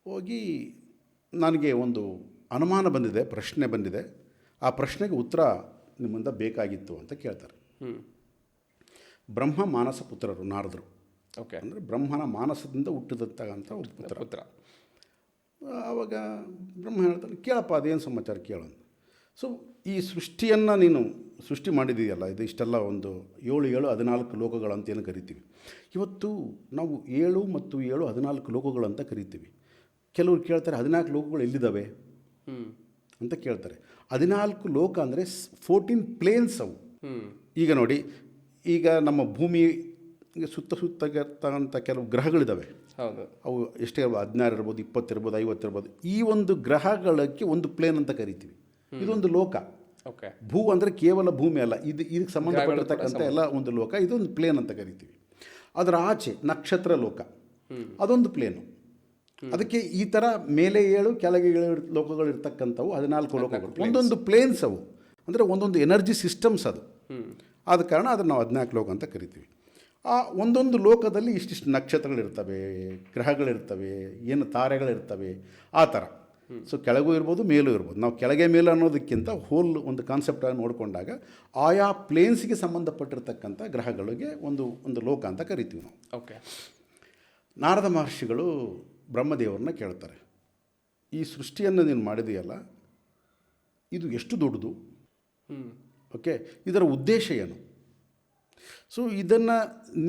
ಹೋಗಿ ನನಗೆ ಒಂದು ಅನುಮಾನ ಬಂದಿದೆ, ಪ್ರಶ್ನೆ ಬಂದಿದೆ, ಆ ಪ್ರಶ್ನೆಗೆ ಉತ್ತರ ನಿಮ್ಮಿಂದ ಬೇಕಾಗಿತ್ತು ಅಂತ ಕೇಳ್ತಾರೆ. ಬ್ರಹ್ಮ ಮಾನಸ ಪುತ್ರರು ನಾರದರು. ಓಕೆ. ಅಂದರೆ ಬ್ರಹ್ಮನ ಮಾನಸದಿಂದ ಹುಟ್ಟಿದಂಥ ಒಬ್ಬ ಪುತ್ರ. ಆವಾಗ ಬ್ರಹ್ಮ ಹೇಳ್ತಾನೆ, ಕೇಳಪ್ಪ ಅದೇನು ಸಮಾಚಾರ ಕೇಳೋಣ. ಸೊ ಈ ಸೃಷ್ಟಿಯನ್ನು ನೀನು ಸೃಷ್ಟಿ ಮಾಡಿದೆಯಲ್ಲ, ಇದು ಇಷ್ಟೆಲ್ಲ ಒಂದು 7 14 ಲೋಕಗಳಂತ ಏನು ಕರಿತೀವಿ. ಇವತ್ತು ನಾವು 7 ಮತ್ತು 7 14 ಲೋಕಗಳಂತ ಕರಿತೀವಿ. ಕೆಲವರು ಕೇಳ್ತಾರೆ 14 ಲೋಕಗಳು ಎಲ್ಲಿದ್ದಾವೆ ಅಂತ ಕೇಳ್ತಾರೆ. 14 ಲೋಕ ಅಂದರೆ 14 ಪ್ಲೇನ್ಸ್ ಅವು. ಈಗ ನೋಡಿ, ಈಗ ನಮ್ಮ ಭೂಮಿ ಸುತ್ತ ಇರ್ತಕ್ಕಂಥ ಕೆಲವು ಗ್ರಹಗಳಿದ್ದಾವೆ. ಹೌದು. ಅವು ಎಷ್ಟೇ ಇರ್ಬೋದು, 16 ಇರ್ಬೋದು, 20 ಇರ್ಬೋದು, 50 ಇರ್ಬೋದು. ಈ ಒಂದು ಗ್ರಹಗಳಿಗೆ ಒಂದು ಪ್ಲೇನ್ ಅಂತ ಕರಿತೀವಿ. ಇದೊಂದು ಲೋಕ. ಓಕೆ. ಭೂ ಅಂದರೆ ಕೇವಲ ಭೂಮಿ ಅಲ್ಲ, ಇದಕ್ಕೆ ಸಂಬಂಧಪಟ್ಟಿರ್ತಕ್ಕಂಥ ಎಲ್ಲ ಒಂದು ಲೋಕ, ಇದೊಂದು ಪ್ಲೇನ್ ಅಂತ ಕರಿತೀವಿ. ಅದರ ಆಚೆ ನಕ್ಷತ್ರ ಲೋಕ, ಅದೊಂದು ಪ್ಲೇನು. ಅದಕ್ಕೆ ಈ ಥರ ಮೇಲೆ 7 ಕೆಳಗೆ 7 ಲೋಕಗಳಿರ್ತಕ್ಕಂಥವು 14 ಲೋಕಗಳು. ಒಂದೊಂದು ಪ್ಲೇನ್ಸ್ ಅವು, ಅಂದರೆ ಒಂದೊಂದು ಎನರ್ಜಿ ಸಿಸ್ಟಮ್ಸ್ ಅದು. ಆದ ಕಾರಣ ಅದನ್ನು ನಾವು 14 ಲೋಕ ಅಂತ ಕರಿತೀವಿ. ಆ ಒಂದೊಂದು ಲೋಕದಲ್ಲಿ ಇಷ್ಟಿಷ್ಟು ನಕ್ಷತ್ರಗಳಿರ್ತವೆ, ಗ್ರಹಗಳಿರ್ತವೆ, ಏನು ತಾರೆಗಳಿರ್ತವೆ, ಆ ಥರ. ಸೊ ಕೆಳಗೂ ಇರ್ಬೋದು, ಮೇಲೂ ಇರ್ಬೋದು. ನಾವು ಕೆಳಗೆ ಮೇಲೆ ಅನ್ನೋದಕ್ಕಿಂತ ಹೋಲ್ ಒಂದು ಕಾನ್ಸೆಪ್ಟಾಗಿ ನೋಡಿಕೊಂಡಾಗ ಆಯಾ ಪ್ಲೇನ್ಸ್ಗೆ ಸಂಬಂಧಪಟ್ಟಿರ್ತಕ್ಕಂಥ ಗ್ರಹಗಳಿಗೆ ಒಂದು ಲೋಕ ಅಂತ ಕರಿತೀವಿ ನಾವು. ಓಕೆ. ನಾರದ ಮಹರ್ಷಿಗಳು ಬ್ರಹ್ಮದೇವರನ್ನ ಕೇಳ್ತಾರೆ, ಈ ಸೃಷ್ಟಿಯನ್ನು ನೀನು ಮಾಡಿದೆಯಲ್ಲ, ಇದು ಎಷ್ಟು ದೊಡ್ಡದು, ಓಕೆ, ಇದರ ಉದ್ದೇಶ ಏನು? ಸೊ ಇದನ್ನು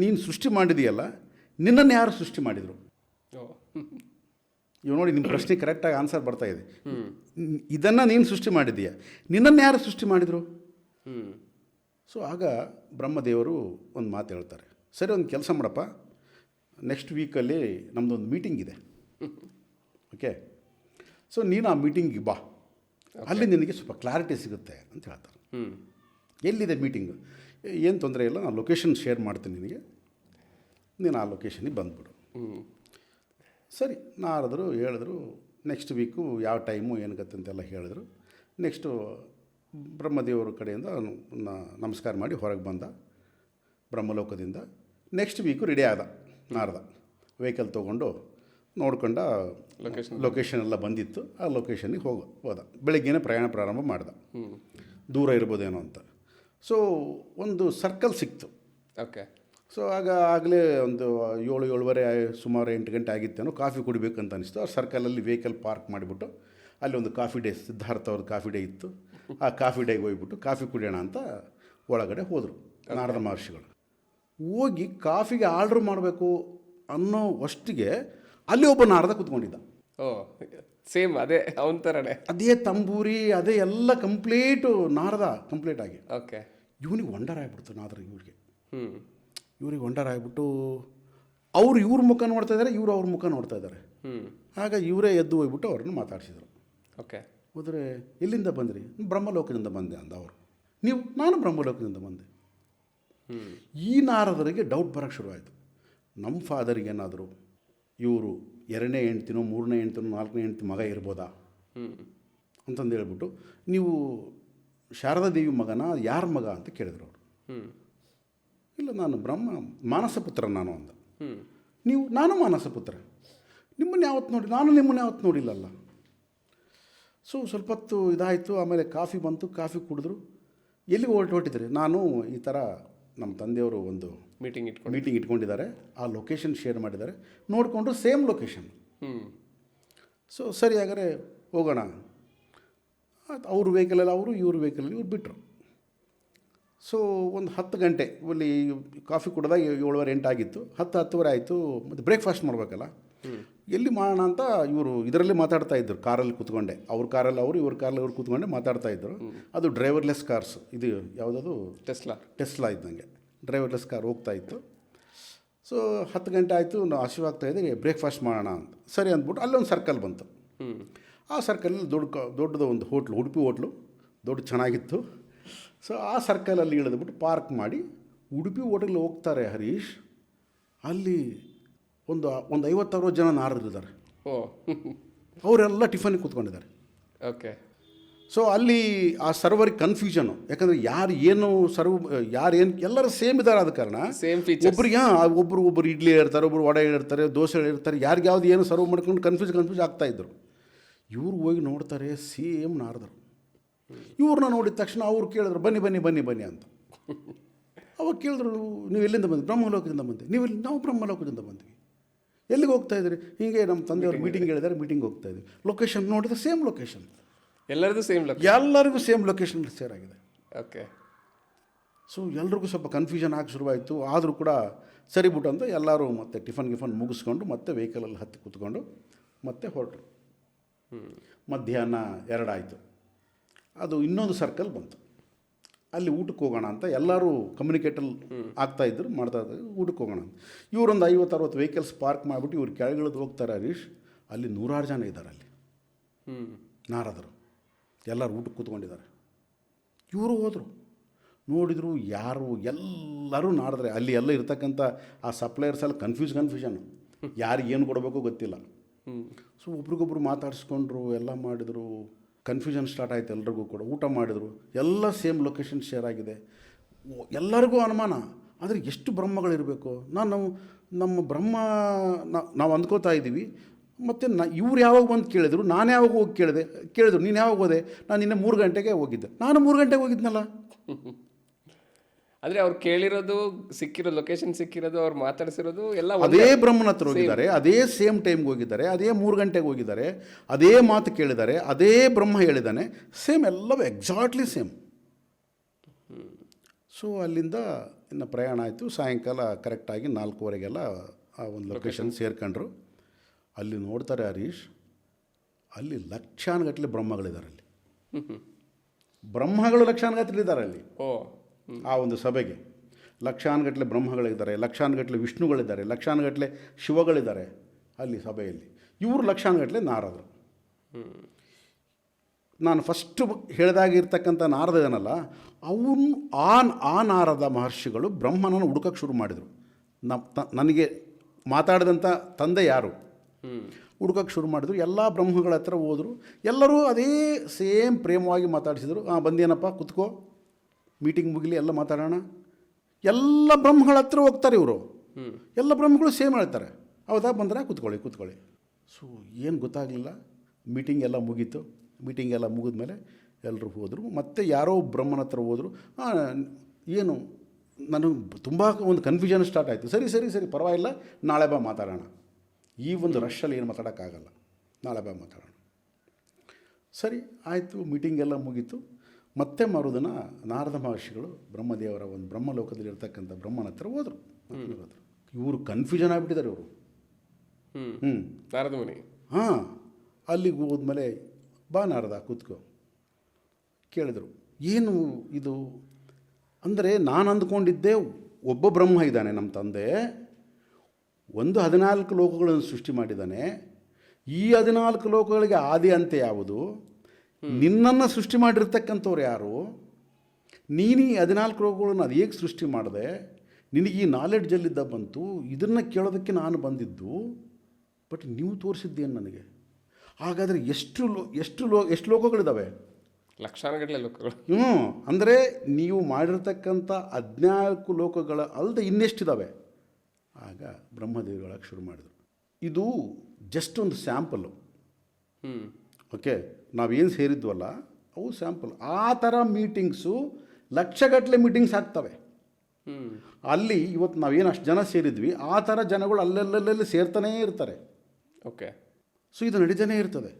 ನೀನು ಸೃಷ್ಟಿ ಮಾಡಿದೆಯಲ್ಲ, ನಿನ್ನನ್ನು ಯಾರು ಸೃಷ್ಟಿ ಮಾಡಿದರು? ಇವು ನೋಡಿ, ನಿಮ್ಮ ಪ್ರಶ್ನೆ ಕರೆಕ್ಟಾಗಿ ಆನ್ಸರ್ ಬರ್ತಾ ಇದೆ. ಇದನ್ನು ನೀನು ಸೃಷ್ಟಿ ಮಾಡಿದೀಯ, ನಿನ್ನನ್ನು ಯಾರು ಸೃಷ್ಟಿ ಮಾಡಿದರು? ಸೊ ಆಗ ಬ್ರಹ್ಮದೇವರು ಒಂದು ಮಾತು ಹೇಳ್ತಾರೆ, ಸರಿ ಒಂದು ಕೆಲಸ ಮಾಡಪ್ಪ, ನೆಕ್ಸ್ಟ್ ವೀಕಲ್ಲಿ ನಮ್ಮದೊಂದು ಮೀಟಿಂಗ್ ಇದೆ, ಓಕೆ, ಸೊ ನೀನು ಆ ಮೀಟಿಂಗಿಗೆ ಬಾ, ಅಲ್ಲಿ ನಿನಗೆ ಸ್ವಲ್ಪ ಕ್ಲಾರಿಟಿ ಸಿಗುತ್ತೆ ಅಂತ ಹೇಳ್ತಾರೆ. ಎಲ್ಲಿದೆ ಮೀಟಿಂಗು? ಏನು ತೊಂದರೆ ಇಲ್ಲ, ನಾನು ಲೊಕೇಶನ್ ಶೇರ್ ಮಾಡ್ತೀನಿ ನಿನಗೆ, ನೀನು ಆ ಲೊಕೇಶನಿಗೆ ಬಂದುಬಿಡು. ಸರಿ, ನಾರದರು ಹೇಳಿದ್ರು, ನೆಕ್ಸ್ಟ್ ವೀಕು ಯಾವ ಟೈಮು ಏನಗತ್ತಂತೆಲ್ಲ ಹೇಳಿದ್ರು. ನೆಕ್ಸ್ಟು ಬ್ರಹ್ಮದೇವರ ಕಡೆಯಿಂದ ನಮಸ್ಕಾರ ಮಾಡಿ ಹೊರಗೆ ಬಂದ ಬ್ರಹ್ಮಲೋಕದಿಂದ. ನೆಕ್ಸ್ಟ್ ವೀಕು ರೆಡಿ ಆದ ನಾರದ, ವೆಹಿಕಲ್ ತೊಗೊಂಡು ನೋಡ್ಕೊಂಡ, ಲೊಕೇಶನ್ ಎಲ್ಲ ಬಂದಿತ್ತು, ಆ ಲೊಕೇಶನ್ನಿಗೆ ಹೋದ. ಬೆಳಗ್ಗೆನೇ ಪ್ರಯಾಣ ಪ್ರಾರಂಭ ಮಾಡ್ದ, ದೂರ ಇರ್ಬೋದೇನೋ ಅಂತ. ಸೊ ಒಂದು ಸರ್ಕಲ್ ಸಿಕ್ತು. ಓಕೆ. ಸೊ ಆಗಲೇ ಒಂದು 7-7:30 ಸುಮಾರು 8 ಗಂಟೆ ಆಗಿತ್ತೇನೋ, ಕಾಫಿ ಕುಡಿಬೇಕಂತ ಅನಿಸ್ತು. ಆ ಸರ್ಕಲಲ್ಲಿ ವೆಹಿಕಲ್ ಪಾರ್ಕ್ ಮಾಡಿಬಿಟ್ಟು ಅಲ್ಲಿ ಒಂದು ಕಾಫಿ ಡೇ, ಸಿದ್ಧಾರ್ಥ ಅವ್ರದ್ದು ಕಾಫಿ ಡೇ ಇತ್ತು. ಆ ಕಾಫಿ ಡೇಗೆ ಹೋಗ್ಬಿಟ್ಟು ಕಾಫಿ ಕುಡಿಯೋಣ ಅಂತ ಒಳಗಡೆ ಹೋದರು ನಾರದ ಮಹರ್ಷಿಗಳು. ಹೋಗಿ ಕಾಫಿಗೆ ಆರ್ಡ್ರ್ ಮಾಡಬೇಕು ಅನ್ನೋ ಅಷ್ಟಿಗೆ ಅಲ್ಲಿ ಒಬ್ಬ ನಾರದ ಕೂತ್ಕೊಂಡಿದ್ದ. ಓ, ಸೇಮ್ ಅದೇ ಅವನ ಥರನೇ, ಅದೇ ತಂಬೂರಿ, ಅದೇ ಎಲ್ಲ ಕಂಪ್ಲೀಟು ನಾರದ ಕಂಪ್ಲೀಟ್ ಆಗಿ. ಓಕೆ. ಇವನಿಗೆ ವಂಡರ್ ಆಗಿಬಿಡ್ತು ನಾದ್ರ, ಇವ್ರಿಗೆ ವಂಡರ್ ಆಗಿಬಿಟ್ಟು ಅವರು ಇವ್ರ ಮುಖ ನೋಡ್ತಾ ಇದ್ದಾರೆ, ಇವರು ಅವ್ರ ಮುಖ ನೋಡ್ತಾ ಇದ್ದಾರೆ. ಆಗ ಇವರೇ ಎದ್ದು ಹೋಗ್ಬಿಟ್ಟು ಅವ್ರನ್ನ ಮಾತಾಡಿಸಿದ್ರು. ಓಕೆ. ಹೋದರೆ ಎಲ್ಲಿಂದ ಬಂದ್ರಿ? ಬ್ರಹ್ಮಲೋಕದಿಂದ ಬಂದೆ ಅಂದ ಅವರು. ನೀವು? ನಾನು ಬ್ರಹ್ಮಲೋಕದಿಂದ ಬಂದೆ. ಈ ನಾರದರಿಗೆ ಡೌಟ್ ಬರೋಕ್ಕೆ ಶುರುವಾಯಿತು, ನಮ್ಮ ಫಾದರಿಗೇನಾದರೂ ಇವರು 2ನೇ ಹೆಂಡ್ತಿನೋ 3ನೇ ಹೆಂಡ್ತಿನೋ 4ನೇ ಹೆಂಡ್ತಿ ಮಗ ಇರ್ಬೋದಾ ಅಂತಂದು ಹೇಳ್ಬಿಟ್ಟು, ನೀವು ಶಾರದಾ ದೇವಿ ಮಗನ, ಯಾರ ಮಗ ಅಂತ ಕೇಳಿದ್ರು ಅವರು. ಇಲ್ಲ, ನಾನು ಮಾನಸಪುತ್ರ ನಾನು ಅಂದ. ನೀವು? ನಾನು ಮಾನಸಪುತ್ರ. ನಿಮ್ಮನ್ನು ಯಾವತ್ತು ನೋಡಿ? ನಾನು ನಿಮ್ಮನ್ನು ಯಾವತ್ತು ನೋಡಿಲ್ಲಲ್ಲ. ಸೊ ಸ್ವಲ್ಪ ಹೊತ್ತು ಇದಾಯಿತು. ಆಮೇಲೆ ಕಾಫಿ ಬಂತು, ಕಾಫಿ ಕುಡಿದ್ರು. ಎಲ್ಲಿಗೆ ಹೊರಟಿದ್ರಿ? ನಾನು ಈ ಥರ ನಮ್ಮ ತಂದೆಯವರು ಒಂದು ಮೀಟಿಂಗ್ ಇಟ್ಕೊಂಡಿದ್ದಾರೆ, ಆ ಲೊಕೇಶನ್ ಶೇರ್ ಮಾಡಿದ್ದಾರೆ, ನೋಡಿಕೊಂಡು ಸೇಮ್ ಲೊಕೇಶನ್. ಸೊ ಸರಿ, ಹಾಗಾದ್ರೆ ಹೋಗೋಣ. ಅವ್ರ ವೆಹಿಕಲಲ್ಲಿ ಅವರು, ಇವ್ರ ವೆಹಿಕಲಲ್ಲಿ ಇವ್ರು ಬಿಟ್ಟರು. ಸೊ ಒಂದು 10 ಗಂಟೆ ಇಲ್ಲಿ ಕಾಫಿ ಕುಡ್ದಾಗ 7:30 8 ಆಗಿತ್ತು. 10 ಆಯಿತು. ಮತ್ತು ಬ್ರೇಕ್ಫಾಸ್ಟ್ ಮಾಡಬೇಕಲ್ಲ, ಎಲ್ಲಿ ಮಾಡೋಣ ಅಂತ ಇವರು ಇದರಲ್ಲಿ ಮಾತಾಡ್ತಾ ಇದ್ದರು, ಕಾರಲ್ಲಿ ಕೂತ್ಕೊಂಡೆ. ಅವ್ರ ಕಾರಲ್ಲಿ ಅವರು, ಇವ್ರ ಕಾರಲ್ಲಿ ಅವ್ರು ಕೂತ್ಕೊಂಡೆ ಮಾತಾಡ್ತಾ ಇದ್ದರು. ಅದು ಡ್ರೈವರ್ಲೆಸ್ ಕಾರ್ಸ್, ಇದು ಯಾವುದದು ಟೆಸ್ಲಾ ಇದ್ದಂಗೆ ಡ್ರೈವರ್ಲೆಸ್ ಕಾರ್ ಹೋಗ್ತಾ ಇತ್ತು. ಸೊ 10 ಗಂಟೆ ಆಯಿತು, ನಾವು ಹಸಿವಾಗ್ತಾಯಿದೆ, ಬ್ರೇಕ್ಫಾಸ್ಟ್ ಮಾಡೋಣ ಅಂತ ಸರಿ ಅಂದ್ಬಿಟ್ಟು ಅಲ್ಲೊಂದು ಸರ್ಕಲ್ ಬಂತು. ಆ ಸರ್ಕಲಲ್ಲಿ ದೊಡ್ಡದು ಒಂದು ಹೋಟ್ಲು, ಉಡುಪಿ ಹೋಟ್ಲು, ದೊಡ್ಡ ಚೆನ್ನಾಗಿತ್ತು. ಸೊ ಆ ಸರ್ಕಲಲ್ಲಿ ಇಳಿದ್ಬಿಟ್ಟು ಪಾರ್ಕ್ ಮಾಡಿ ಉಡುಪಿ ಹೋಟೆಲ್ ಹೋಗ್ತಾರೆ ಹರೀಶ್. ಅಲ್ಲಿ ಒಂದು 50-60 ಜನ ನಾರದಿದ್ದಾರೆ. ಅವರೆಲ್ಲ ಟಿಫನಿಗೆ ಕೂತ್ಕೊಂಡಿದ್ದಾರೆ. ಓಕೆ. ಸೊ ಅಲ್ಲಿ ಆ ಸರ್ವರಿಗೆ ಕನ್ಫ್ಯೂಷನು, ಯಾಕಂದರೆ ಯಾರು ಏನು ಎಲ್ಲರೂ ಸೇಮ್ ಇದ್ದಾರೆ. ಆದ ಕಾರಣ ಒಬ್ಬರು ಇಡ್ಲಿ ಹೇಳ್ತಾರೆ, ಒಬ್ಬರು ವಡೆ ಹೇಳ್ತಾರೆ, ದೋಸೆ ಹೇಳ್ತಾರೆ, ಯಾರಿಗೆ ಯಾವ್ದು ಏನು ಸರ್ವ್ ಮಾಡ್ಕೊಂಡು ಕನ್ಫ್ಯೂಸ್ ಆಗ್ತಾಯಿದ್ರು. ಇವ್ರು ಹೋಗಿ ನೋಡ್ತಾರೆ, ಸೇಮ್ ನಾರದರು. ಇವ್ರನ್ನ ನೋಡಿದ ತಕ್ಷಣ ಅವ್ರು ಕೇಳಿದ್ರು, ಬನ್ನಿ ಅಂತ. ಅವಾಗ ಕೇಳಿದ್ರು, ನೀವು ಎಲ್ಲಿಂದ ಬಂದ್ರಿ? ಬ್ರಹ್ಮಲೋಕದಿಂದ ಬಂದೆ. ನಾವು ಬ್ರಹ್ಮಲೋಕದಿಂದ ಬಂದ್ವಿ. ಎಲ್ಲಿಗೆ ಹೋಗ್ತಾ ಇದ್ರಿ? ಹೀಗೆ ನಮ್ಮ ತಂದೆಯವ್ರು ಮೀಟಿಂಗ್ ಹೇಳಿದ್ದಾರೆ, ಮೀಟಿಂಗ್ ಹೋಗ್ತಾ ಇದ್ವಿ. ಲೊಕೇಶನ್ ನೋಡಿದ್ರೆ ಸೇಮ್ ಲೊಕೇಶನ್, ಎಲ್ಲರಿಗೂ ಸೇಮ್ ಲೊಕೇಶನ್ ಶೇರ್ ಆಗಿದೆ. ಓಕೆ. ಸೊ ಎಲ್ರಿಗೂ ಸ್ವಲ್ಪ ಕನ್ಫ್ಯೂಷನ್ ಆಗಿ ಶುರುವಾಯಿತು. ಆದರೂ ಕೂಡ ಸರಿ ಬಿಟ್ಟು ಅಂತ ಎಲ್ಲರೂ ಮತ್ತೆ ಟಿಫನ್ ಮುಗಿಸ್ಕೊಂಡು ಮತ್ತೆ ವೆಹಿಕಲಲ್ಲಿ ಹತ್ತಿ ಕೂತ್ಕೊಂಡು ಮತ್ತೆ ಹೊರಟರು. ಮಧ್ಯಾಹ್ನ 2 ಆಯಿತು. ಅದು ಇನ್ನೊಂದು ಸರ್ಕಲ್ ಬಂತು. ಅಲ್ಲಿ ಊಟಕ್ಕೆ ಹೋಗೋಣ ಅಂತ ಎಲ್ಲರೂ ಕಮ್ಯುನಿಕೇಟಲ್ಲಿ ಆಗ್ತಾಯಿದ್ರು, ಮಾಡ್ತಾಯಿದ್ರು, ಊಟಕ್ಕೆ ಹೋಗೋಣ ಅಂತ. ಇವರೊಂದು 50-60 ವೆಹಿಕಲ್ಸ್ ಪಾರ್ಕ್ ಮಾಡಿಬಿಟ್ಟು ಇವ್ರು ಕೆಳಗಿಳಿದು ಹೋಗ್ತಾರೆ ಹರೀಶ್. ಅಲ್ಲಿ 100 ಜನ ಇದ್ದಾರೆ. ಅಲ್ಲಿ ನಾರದರು ಎಲ್ಲರೂ ಊಟಕ್ಕೆ ಕೂತ್ಕೊಂಡಿದ್ದಾರೆ. ಇವರು ಹೋದರು, ನೋಡಿದರು, ಎಲ್ಲರೂ ನಾಡಿದ್ರೆ. ಅಲ್ಲಿ ಎಲ್ಲ ಇರ್ತಕ್ಕಂಥ ಆ ಸಪ್ಲೈಯರ್ಸ್ ಎಲ್ಲ ಕನ್ಫ್ಯೂಷನ್ನು, ಯಾರಿಗೆ ಏನು ಕೊಡಬೇಕು ಗೊತ್ತಿಲ್ಲ. ಸೊ ಒಬ್ರಿಗೊಬ್ರು ಮಾತಾಡಿಸ್ಕೊಂಡ್ರು, ಎಲ್ಲ ಮಾಡಿದರು. ಕನ್ಫ್ಯೂಷನ್ ಸ್ಟಾರ್ಟ್ ಆಯಿತು ಎಲ್ರಿಗೂ ಕೂಡ. ಊಟ ಮಾಡಿದರು, ಎಲ್ಲ ಸೇಮ್ ಲೊಕೇಶನ್ ಶೇರ್ ಆಗಿದೆ. ಎಲ್ಲರಿಗೂ ಅನುಮಾನ, ಆದರೆ ಎಷ್ಟು ಬ್ರಹ್ಮಗಳಿರಬೇಕು? ನಮ್ಮ ಬ್ರಹ್ಮ ನಾವು ಅಂದ್ಕೋತಾ ಇದ್ದೀವಿ. ಮತ್ತು ಇವ್ರು ಯಾವಾಗ ಬಂದು ಕೇಳಿದ್ರು, ನಾನು ಯಾವಾಗ ಹೋಗಿ ಕೇಳಿದ್ರು, ನೀನು ಯಾವಾಗ ಹೋದೆ? ನಾನು ನಿನ್ನೆ 3 ಗಂಟೆಗೆ ಹೋಗಿದ್ದೆ. ನಾನು 3 ಗಂಟೆಗೆ ಹೋಗಿದ್ನಲ್ಲ. ಆದರೆ ಅವ್ರು ಕೇಳಿರೋದು, ಸಿಕ್ಕಿರೋದು, ಲೊಕೇಶನ್ ಸಿಕ್ಕಿರೋದು, ಅವ್ರು ಮಾತಾಡಿಸಿರೋದು ಎಲ್ಲ ಅದೇ ಬ್ರಹ್ಮನ ಹತ್ರ ಹೋಗಿದ್ದಾರೆ, ಅದೇ ಸೇಮ್ ಟೈಮ್ಗೆ ಹೋಗಿದ್ದಾರೆ, ಅದೇ 3 ಗಂಟೆಗೆ ಹೋಗಿದ್ದಾರೆ, ಅದೇ ಮಾತು ಕೇಳಿದ್ದಾರೆ, ಅದೇ ಬ್ರಹ್ಮ ಹೇಳಿದ್ದಾನೆ, ಸೇಮ್, ಎಲ್ಲವೂ ಎಕ್ಸಾಕ್ಟ್ಲಿ ಸೇಮ್. ಸೊ ಅಲ್ಲಿಂದ ಇನ್ನು ಪ್ರಯಾಣ ಆಯಿತು. ಸಾಯಂಕಾಲ ಕರೆಕ್ಟಾಗಿ 4:15 ಆ ಒಂದು ಲೊಕೇಶನ್ ಸೇರ್ಕೊಂಡ್ರು. ಅಲ್ಲಿ ನೋಡ್ತಾರೆ ಹರೀಶ್, ಅಲ್ಲಿ ಲಕ್ಷಾನುಗಟ್ಟಲೆ ಬ್ರಹ್ಮಗಳಿದ್ದಾರೆ. ಅಲ್ಲಿ ಬ್ರಹ್ಮಗಳು ಲಕ್ಷಾನುಗಟ್ಟಲೆ ಇದ್ದಾರೆ ಅಲ್ಲಿ. ಆ ಒಂದು ಸಭೆಗೆ ಲಕ್ಷಾನುಗಟ್ಟಲೆ ಬ್ರಹ್ಮಗಳಿದ್ದಾರೆ, ಲಕ್ಷಾನುಗಟ್ಟಲೆ ವಿಷ್ಣುಗಳಿದ್ದಾರೆ, ಲಕ್ಷಾನುಗಟ್ಟಲೆ ಶಿವಗಳಿದ್ದಾರೆ ಅಲ್ಲಿ ಸಭೆಯಲ್ಲಿ. ಇವರು ಲಕ್ಷಾನುಗಟ್ಟಲೆ ನಾರದರು. ನಾನು ಫಸ್ಟು ಹೇಳಿದಾಗಿರ್ತಕ್ಕಂಥ ನಾರದ ಏನಲ್ಲ, ಅವನು ಆ ನಾರದ ಮಹರ್ಷಿಗಳು ಬ್ರಹ್ಮನನ್ನು ಹುಡುಕಕ್ಕೆ ಶುರು ಮಾಡಿದರು. ನನಗೆ ಮಾತಾಡಿದಂಥ ತಂದೆ ಯಾರು ಹುಡುಕಕ್ಕೆ ಶುರು ಮಾಡಿದ್ರು. ಎಲ್ಲ ಬ್ರಹ್ಮಗಳ ಹತ್ರ ಹೋದರು. ಎಲ್ಲರೂ ಅದೇ ಸೇಮ್ ಪ್ರೇಮವಾಗಿ ಮಾತಾಡಿಸಿದರು. ಬಂದೇನಪ್ಪ, ಕುತ್ಕೋ, ಮೀಟಿಂಗ್ ಮುಗಿಲಿ, ಎಲ್ಲ ಮಾತಾಡೋಣ. ಎಲ್ಲ ಬ್ರಹ್ಮಗಳ ಹತ್ರ ಹೋಗ್ತಾರೆ ಇವರು. ಎಲ್ಲ ಬ್ರಹ್ಮಗಳು ಸೇಮ್ ಹೇಳ್ತಾರೆ, ಹೌದಾ, ಬಂದರೆ ಕೂತ್ಕೊಳ್ಳಿ. ಸೊ ಏನು ಗೊತ್ತಾಗಲಿಲ್ಲ. ಮೀಟಿಂಗ್ ಎಲ್ಲ ಮುಗೀತು. ಮೀಟಿಂಗ್ ಎಲ್ಲ ಮುಗಿದ್ಮೇಲೆ ಎಲ್ಲರೂ ಹೋದರು. ಮತ್ತೆ ಯಾರೋ ಬ್ರಹ್ಮನ ಹತ್ರ ಹೋದರು. ಏನು, ನನಗೆ ತುಂಬ ಒಂದು ಕನ್ಫ್ಯೂಷನ್ ಸ್ಟಾರ್ಟ್ ಆಯಿತು. ಸರಿ ಪರವಾಗಿಲ್ಲ, ನಾಳೆ ಬಾ ಮಾತಾಡೋಣ. ಈ ಒಂದು ರಶ್ಶಲ್ಲಿ ಏನು ಮಾತಾಡೋಕ್ಕಾಗಲ್ಲ, ನಾಳೆ ಬಾ ಮಾತಾಡೋಣ. ಸರಿ ಆಯಿತು. ಮೀಟಿಂಗ್ ಎಲ್ಲ ಮುಗೀತು. ಮತ್ತೆ ಮರುದಿನ ನಾರದ ಮಹರ್ಷಿಗಳು ಬ್ರಹ್ಮದೇವರ ಒಂದು ಬ್ರಹ್ಮಲೋಕದಲ್ಲಿ ಇರ್ತಕ್ಕಂಥ ಬ್ರಹ್ಮನ ಹತ್ರ ಹೋದರು. ಇವರು ಕನ್ಫ್ಯೂಷನ್ ಆಗಿಬಿಟ್ಟಿದ್ದಾರೆ ಇವರು. ನಾರದ ಮುನಿ. ಅಲ್ಲಿಗೆ ಹೋದ್ಮೇಲೆ, ಬಾ ನಾರದ, ಕೂತ್ಕೋ. ಕೇಳಿದರು, ಏನು ಇದು ಅಂದರೆ, ನಾನು ಅಂದ್ಕೊಂಡಿದ್ದೆ ಒಬ್ಬ ಬ್ರಹ್ಮ ಇದ್ದಾನೆ ನಮ್ಮ ತಂದೆ, 14 ಲೋಕಗಳನ್ನು ಸೃಷ್ಟಿ ಮಾಡಿದ್ದಾನೆ. ಈ 14 ಲೋಕಗಳಿಗೆ ಆದಿ ಅಂತ್ಯ ಯಾವುದು? ನಿನ್ನನ್ನು ಸೃಷ್ಟಿ ಮಾಡಿರ್ತಕ್ಕಂಥವ್ರು ಯಾರು? ನೀನು ಈ 14 ಲೋಕಗಳನ್ನು ಅದು ಹೇಗೆ ಸೃಷ್ಟಿ ಮಾಡಿದೆ? ನಿನಗೆ ಈ ನಾಲೆಡ್ಜಲ್ಲಿದ್ದ ಬಂತು, ಇದನ್ನು ಕೇಳೋದಕ್ಕೆ ನಾನು ಬಂದಿದ್ದು. ಬಟ್ ನೀವು ತೋರಿಸಿದ್ದೇನು ನನಗೆ? ಹಾಗಾದರೆ ಎಷ್ಟು ಲೋಕಗಳಿದ್ದಾವೆ? ಲಕ್ಷಾನುಗಟ್ಟಲೆ ಲೋಕಗಳು. ಅಂದರೆ ನೀವು ಮಾಡಿರ್ತಕ್ಕಂಥ 14 ಲೋಕಗಳ ಅಲ್ಲದೆ ಇನ್ನೆಷ್ಟಿದ್ದಾವೆ? ಆಗ ಬ್ರಹ್ಮದೇವರೊಳಗೆ ಶುರು ಮಾಡಿದರು. ಇದು ಜಸ್ಟ್ ಒಂದು ಸ್ಯಾಂಪಲ್ಲು. ಓಕೆ, ನಾವೇನು ಸೇರಿದ್ವಲ್ಲ ಅವು ಸ್ಯಾಂಪಲ್. ಆ ಥರ ಮೀಟಿಂಗ್ಸು ಲಕ್ಷಗಟ್ಟಲೆ ಮೀಟಿಂಗ್ಸ್ ಆಗ್ತವೆ ಅಲ್ಲಿ. ಇವತ್ತು ನಾವೇನು ಅಷ್ಟು ಜನ ಸೇರಿದ್ವಿ, ಆ ಥರ ಜನಗಳು ಅಲ್ಲೆಲ್ಲಲ್ಲಿ ಸೇರ್ತಾನೇ ಇರ್ತಾರೆ. ಓಕೆ. ಸೊ ಇದು ನಡೀತಾನೇ ಇರ್ತದೆ.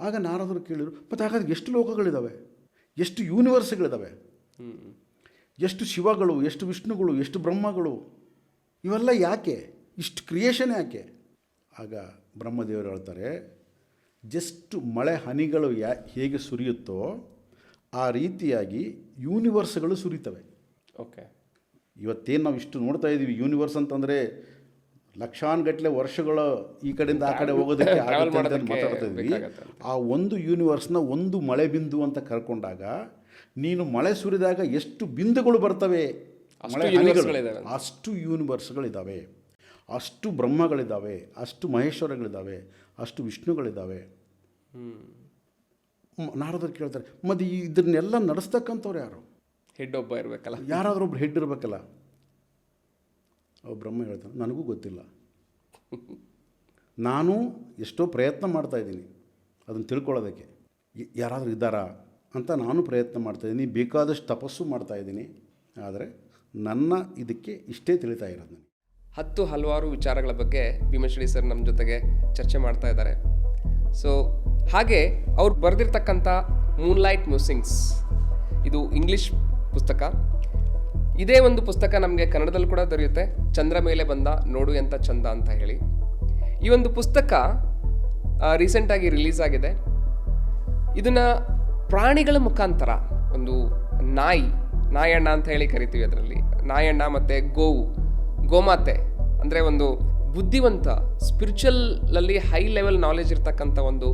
ಆಗ ನಾರದರು ಕೇಳಿದರು, ಮತ್ತು ಹಾಗಾದ್ರೆ ಎಷ್ಟು ಲೋಕಗಳಿದ್ದಾವೆ, ಎಷ್ಟು ಯೂನಿವರ್ಸ್ಗಳಿದ್ದಾವೆ? ಎಷ್ಟು ಶಿವಗಳು, ಎಷ್ಟು ವಿಷ್ಣುಗಳು, ಎಷ್ಟು ಬ್ರಹ್ಮಗಳು, ಇವೆಲ್ಲ ಯಾಕೆ? ಇಷ್ಟು ಕ್ರಿಯೇಷನ್ ಯಾಕೆ? ಆಗ ಬ್ರಹ್ಮದೇವರು ಹೇಳ್ತಾರೆ, ಜಸ್ಟ್ ಮಳೆ ಹನಿಗಳು ಹೇಗೆ ಸುರಿಯುತ್ತೋ ಆ ರೀತಿಯಾಗಿ ಯೂನಿವರ್ಸ್ಗಳು ಸುರಿತವೆ. ಓಕೆ. ಇವತ್ತೇನು ನಾವು ಇಷ್ಟು ನೋಡ್ತಾ ಇದ್ದೀವಿ, ಯೂನಿವರ್ಸ್ ಅಂತಂದರೆ ಲಕ್ಷಾನುಗಟ್ಟಲೆ ವರ್ಷಗಳ ಈ ಕಡೆಯಿಂದ ಆ ಕಡೆ ಹೋಗೋದಕ್ಕೆ ಆಗುತ್ತೆ ಅಂತ ಮಾತಾಡ್ತಾ ಇದ್ವಿ. ಆ ಒಂದು ಯೂನಿವರ್ಸ್ನ ಒಂದು ಮಳೆ ಬಿಂದು ಅಂತ ಕರ್ಕೊಂಡಾಗ ನೀನು ಮಳೆ ಸುರಿದಾಗ ಎಷ್ಟು ಬಿಂದುಗಳು ಬರ್ತವೆ, ಮಳೆ ಹನಿಗಳು, ಅಷ್ಟು ಯೂನಿವರ್ಸ್ಗಳಿದ್ದಾವೆ, ಅಷ್ಟು ಬ್ರಹ್ಮಗಳಿದ್ದಾವೆ, ಅಷ್ಟು ಮಹೇಶ್ವರಗಳಿದ್ದಾವೆ, ಅಷ್ಟು ವಿಷ್ಣುಗಳಿದ್ದಾವೆ. ನಾರದರು ಕೇಳ್ತಾರೆ, ಮತ್ತು ಇದನ್ನೆಲ್ಲ ನಡೆಸ್ತಕ್ಕಂಥವ್ರು ಯಾರು? ಹೆಡ್ ಒಬ್ಬ ಇರಬೇಕಲ್ಲ, ಯಾರಾದರೂ ಒಬ್ರು ಹೆಡ್ ಇರಬೇಕಲ್ಲ. ಬ್ರಹ್ಮ ಹೇಳ್ತಾನೆ, ನನಗೂ ಗೊತ್ತಿಲ್ಲ, ನಾನು ಎಷ್ಟೋ ಪ್ರಯತ್ನ ಮಾಡ್ತಾಯಿದ್ದೀನಿ ಅದನ್ನು ತಿಳ್ಕೊಳ್ಳೋದಕ್ಕೆ, ಯಾರಾದರೂ ಇದ್ದಾರಾ ಅಂತ ನಾನು ಪ್ರಯತ್ನ ಮಾಡ್ತಾಯಿದ್ದೀನಿ, ಬೇಕಾದಷ್ಟು ತಪಸ್ಸು ಮಾಡ್ತಾಯಿದ್ದೀನಿ, ಆದರೆ ನನ್ನ ಇದಕ್ಕೆ ಇಷ್ಟೇ ತಿಳಿತಾ ಇರೋದು. 10 ಹಲವಾರು ವಿಚಾರಗಳ ಬಗ್ಗೆ ಭೀಮಶ್ರೀ ಸರ್ ನಮ್ಮ ಜೊತೆಗೆ ಚರ್ಚೆ ಮಾಡ್ತಾ ಇದ್ದಾರೆ. ಸೊ ಹಾಗೆ ಅವ್ರು ಬರೆದಿರ್ತಕ್ಕಂಥ ಮೂನ್ಲೈಟ್ ಮ್ಯೂಸಿಂಗ್ಸ್, ಇದು ಇಂಗ್ಲೀಷ್ ಪುಸ್ತಕ. ಇದೇ ಒಂದು ಪುಸ್ತಕ ನಮಗೆ ಕನ್ನಡದಲ್ಲಿ ಕೂಡ ದೊರೆಯುತ್ತೆ, ಚಂದ್ರ ಮೇಲೆ ಬಂದ ನೋಡು ಎಂಥ ಚಂದ ಅಂತ ಹೇಳಿ. ಈ ಒಂದು ಪುಸ್ತಕ ರೀಸೆಂಟಾಗಿ ರಿಲೀಸ್ ಆಗಿದೆ. ಇದನ್ನು ಪ್ರಾಣಿಗಳ ಮುಖಾಂತರ, ಒಂದು ನಾಯಣ್ಣ ಅಂತ ಹೇಳಿ ಕರಿತೀವಿ, ಅದರಲ್ಲಿ ನಾಯಣ್ಣ ಮತ್ತು ಗೋಮಾತೆ ಅಂದರೆ ಒಂದು ಬುದ್ಧಿವಂತ, ಸ್ಪಿರಿಚುವಲಲ್ಲಿ ಹೈ ಲೆವೆಲ್ ನಾಲೆಜ್ ಇರ್ತಕ್ಕಂಥ ಒಂದು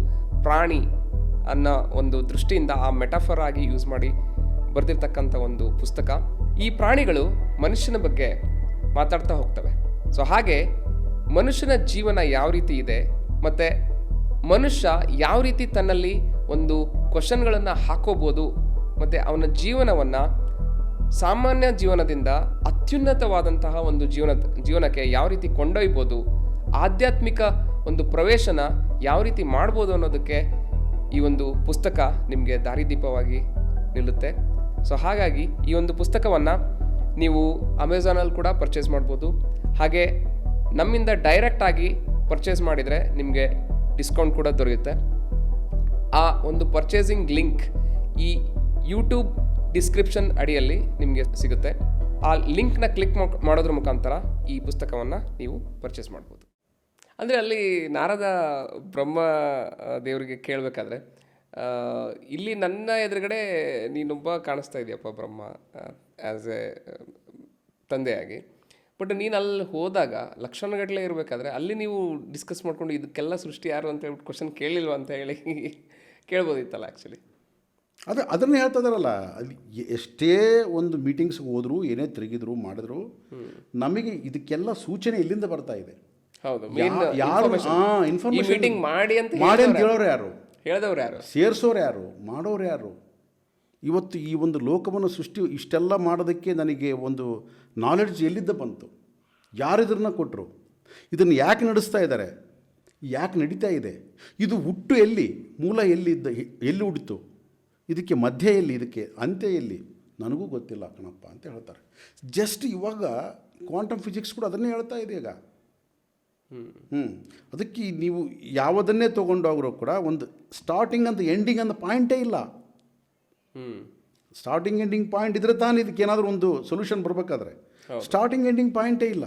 ಪ್ರಾಣಿ ಅನ್ನೋ ಒಂದು ದೃಷ್ಟಿಯಿಂದ ಆ ಮೆಟಾಫರ್ ಆಗಿ ಯೂಸ್ ಮಾಡಿ ಬರೆದಿರ್ತಕ್ಕಂಥ ಒಂದು ಪುಸ್ತಕ. ಈ ಪ್ರಾಣಿಗಳು ಮನುಷ್ಯನ ಬಗ್ಗೆ ಮಾತಾಡ್ತಾ ಹೋಗ್ತವೆ. ಸೊ ಹಾಗೆ ಮನುಷ್ಯನ ಜೀವನ ಯಾವ ರೀತಿ ಇದೆ, ಮತ್ತು ಮನುಷ್ಯ ಯಾವ ರೀತಿ ತನ್ನಲ್ಲಿ ಒಂದು ಕ್ವಶನ್ಗಳನ್ನು ಹಾಕೋಬೋದು, ಮತ್ತು ಅವನ ಜೀವನವನ್ನು ಸಾಮಾನ್ಯ ಜೀವನದಿಂದ ಅತ್ಯುನ್ನತವಾದಂತಹ ಒಂದು ಜೀವನಕ್ಕೆ ಯಾವ ರೀತಿ ಕೊಂಡೊಯ್ಬೋದು, ಆಧ್ಯಾತ್ಮಿಕ ಒಂದು ಪ್ರವೇಶನ ಯಾವ ರೀತಿ ಮಾಡ್ಬೋದು ಅನ್ನೋದಕ್ಕೆ ಈ ಒಂದು ಪುಸ್ತಕ ನಿಮಗೆ ದಾರಿದೀಪವಾಗಿ ನಿಲ್ಲುತ್ತೆ. ಸೊ ಹಾಗಾಗಿ ಈ ಒಂದು ಪುಸ್ತಕವನ್ನು ನೀವು ಅಮೆಝಾನಲ್ಲಿ ಕೂಡ ಪರ್ಚೇಸ್ ಮಾಡ್ಬೋದು. ಹಾಗೆ ನಮ್ಮಿಂದ ಡೈರೆಕ್ಟಾಗಿ ಪರ್ಚೇಸ್ ಮಾಡಿದರೆ ನಿಮಗೆ ಡಿಸ್ಕೌಂಟ್ ಕೂಡ ದೊರೆಯುತ್ತೆ. ಆ ಒಂದು ಪರ್ಚೇಸಿಂಗ್ ಲಿಂಕ್ ಈ ಯೂಟ್ಯೂಬ್ ಡಿಸ್ಕ್ರಿಪ್ಷನ್ ಅಡಿಯಲ್ಲಿ ನಿಮಗೆ ಸಿಗುತ್ತೆ. ಆ ಲಿಂಕ್ನ ಕ್ಲಿಕ್ ಮಾಡೋದ್ರ ಮುಖಾಂತರ ಈ ಪುಸ್ತಕವನ್ನು ನೀವು ಪರ್ಚೇಸ್ ಮಾಡ್ಬೋದು. ಅಂದರೆ ಅಲ್ಲಿ ನಾರದ ಬ್ರಹ್ಮ ದೇವರಿಗೆ ಕೇಳಬೇಕಾದ್ರೆ, ಇಲ್ಲಿ ನನ್ನ ಎದುರುಗಡೆ ನೀನೊಬ್ಬ ಕಾಣಿಸ್ತಾ ಇದೆಯಪ್ಪ ಬ್ರಹ್ಮ ಆ್ಯಸ್ ಎ ತಂದೆಯಾಗಿ, ಬಟ್ ನೀನು ಅಲ್ಲಿ ಹೋದಾಗ ಲಕ್ಷಣಗಟ್ಟಲೆ ಇರಬೇಕಾದ್ರೆ ಅಲ್ಲಿ ನೀವು ಡಿಸ್ಕಸ್ ಮಾಡ್ಕೊಂಡು ಇದಕ್ಕೆಲ್ಲ ಸೃಷ್ಟಿ ಯಾರು ಅಂತ ಹೇಳ್ಬಿಟ್ಟು ಕ್ವಶನ್ ಕೇಳಿಲ್ವ ಅಂತ ಹೇಳಿ ಕೇಳ್ಬೋದಿತ್ತಲ್ಲ ಆ್ಯಕ್ಚುಲಿ. ಅದನ್ನು ಹೇಳ್ತಾ ಇದ್ದಾರಲ್ಲ, ಅಲ್ಲಿ ಎಷ್ಟೇ ಒಂದು ಮೀಟಿಂಗ್ಸ್ಗೆ ಹೋದರೂ, ಏನೇ ತಿರುಗಿದ್ರು ಮಾಡಿದ್ರು, ನಮಗೆ ಇದಕ್ಕೆಲ್ಲ ಸೂಚನೆ ಎಲ್ಲಿಂದ ಬರ್ತಾ ಇದೆ? ಹೌದು, ಯಾರು ಇನ್ಫಾರ್ಮೇಷನ್ ಮಾಡಿ ಅಂತ ಹೇಳೋರು ಯಾರು? ಹೇಳಿದವ್ರು ಯಾರು? ಸೇರಿಸೋರು ಯಾರು? ಮಾಡೋರು ಯಾರು? ಇವತ್ತು ಈ ಒಂದು ಲೋಕವನ್ನು ಸೃಷ್ಟಿ ಇಷ್ಟೆಲ್ಲ ಮಾಡೋದಕ್ಕೆ ನನಗೆ ಒಂದು ನಾಲೆಡ್ಜ್ ಎಲ್ಲಿದ್ದ ಬಂತು? ಯಾರು ಇದನ್ನು ಕೊಟ್ಟರು? ಇದನ್ನು ಯಾಕೆ ನಡೆಸ್ತಾ ಇದ್ದಾರೆ? ಯಾಕೆ ನಡೀತಾ ಇದೆ? ಇದು ಹುಟ್ಟು ಎಲ್ಲಿ, ಮೂಲ ಎಲ್ಲಿ ಹುಟ್ಟಿತು, ಇದಕ್ಕೆ ಮಧ್ಯ ಎಲ್ಲಿ, ಇದಕ್ಕೆ ಅಂತ್ಯ ಎಲ್ಲಿ, ನನಗೂ ಗೊತ್ತಿಲ್ಲ ಕಣಪ್ಪ ಅಂತ ಹೇಳ್ತಾರೆ. ಜಸ್ಟ್ ಇವಾಗ ಕ್ವಾಂಟಮ್ ಫಿಸಿಕ್ಸ್ ಕೂಡ ಅದನ್ನೇ ಹೇಳ್ತಾ ಇದೆ ಈಗ. ಅದಕ್ಕೆ ನೀವು ಯಾವುದನ್ನೇ ತೊಗೊಂಡೋಗ್ರೂ ಕೂಡ ಒಂದು ಸ್ಟಾರ್ಟಿಂಗ್ ಅಂತ ಎಂಡಿಂಗ್ ಅಂತ ಪಾಯಿಂಟೇ ಇಲ್ಲ. ಸ್ಟಾರ್ಟಿಂಗ್ ಎಂಡಿಂಗ್ ಪಾಯಿಂಟ್ ಇದ್ರೆ ತಾನು ಇದಕ್ಕೆ ಏನಾದರೂ ಒಂದು ಸೊಲ್ಯೂಷನ್ ಬರಬೇಕಾದ್ರೆ ಸ್ಟಾರ್ಟಿಂಗ್ ಎಂಡಿಂಗ್ ಪಾಯಿಂಟೇ ಇಲ್ಲ.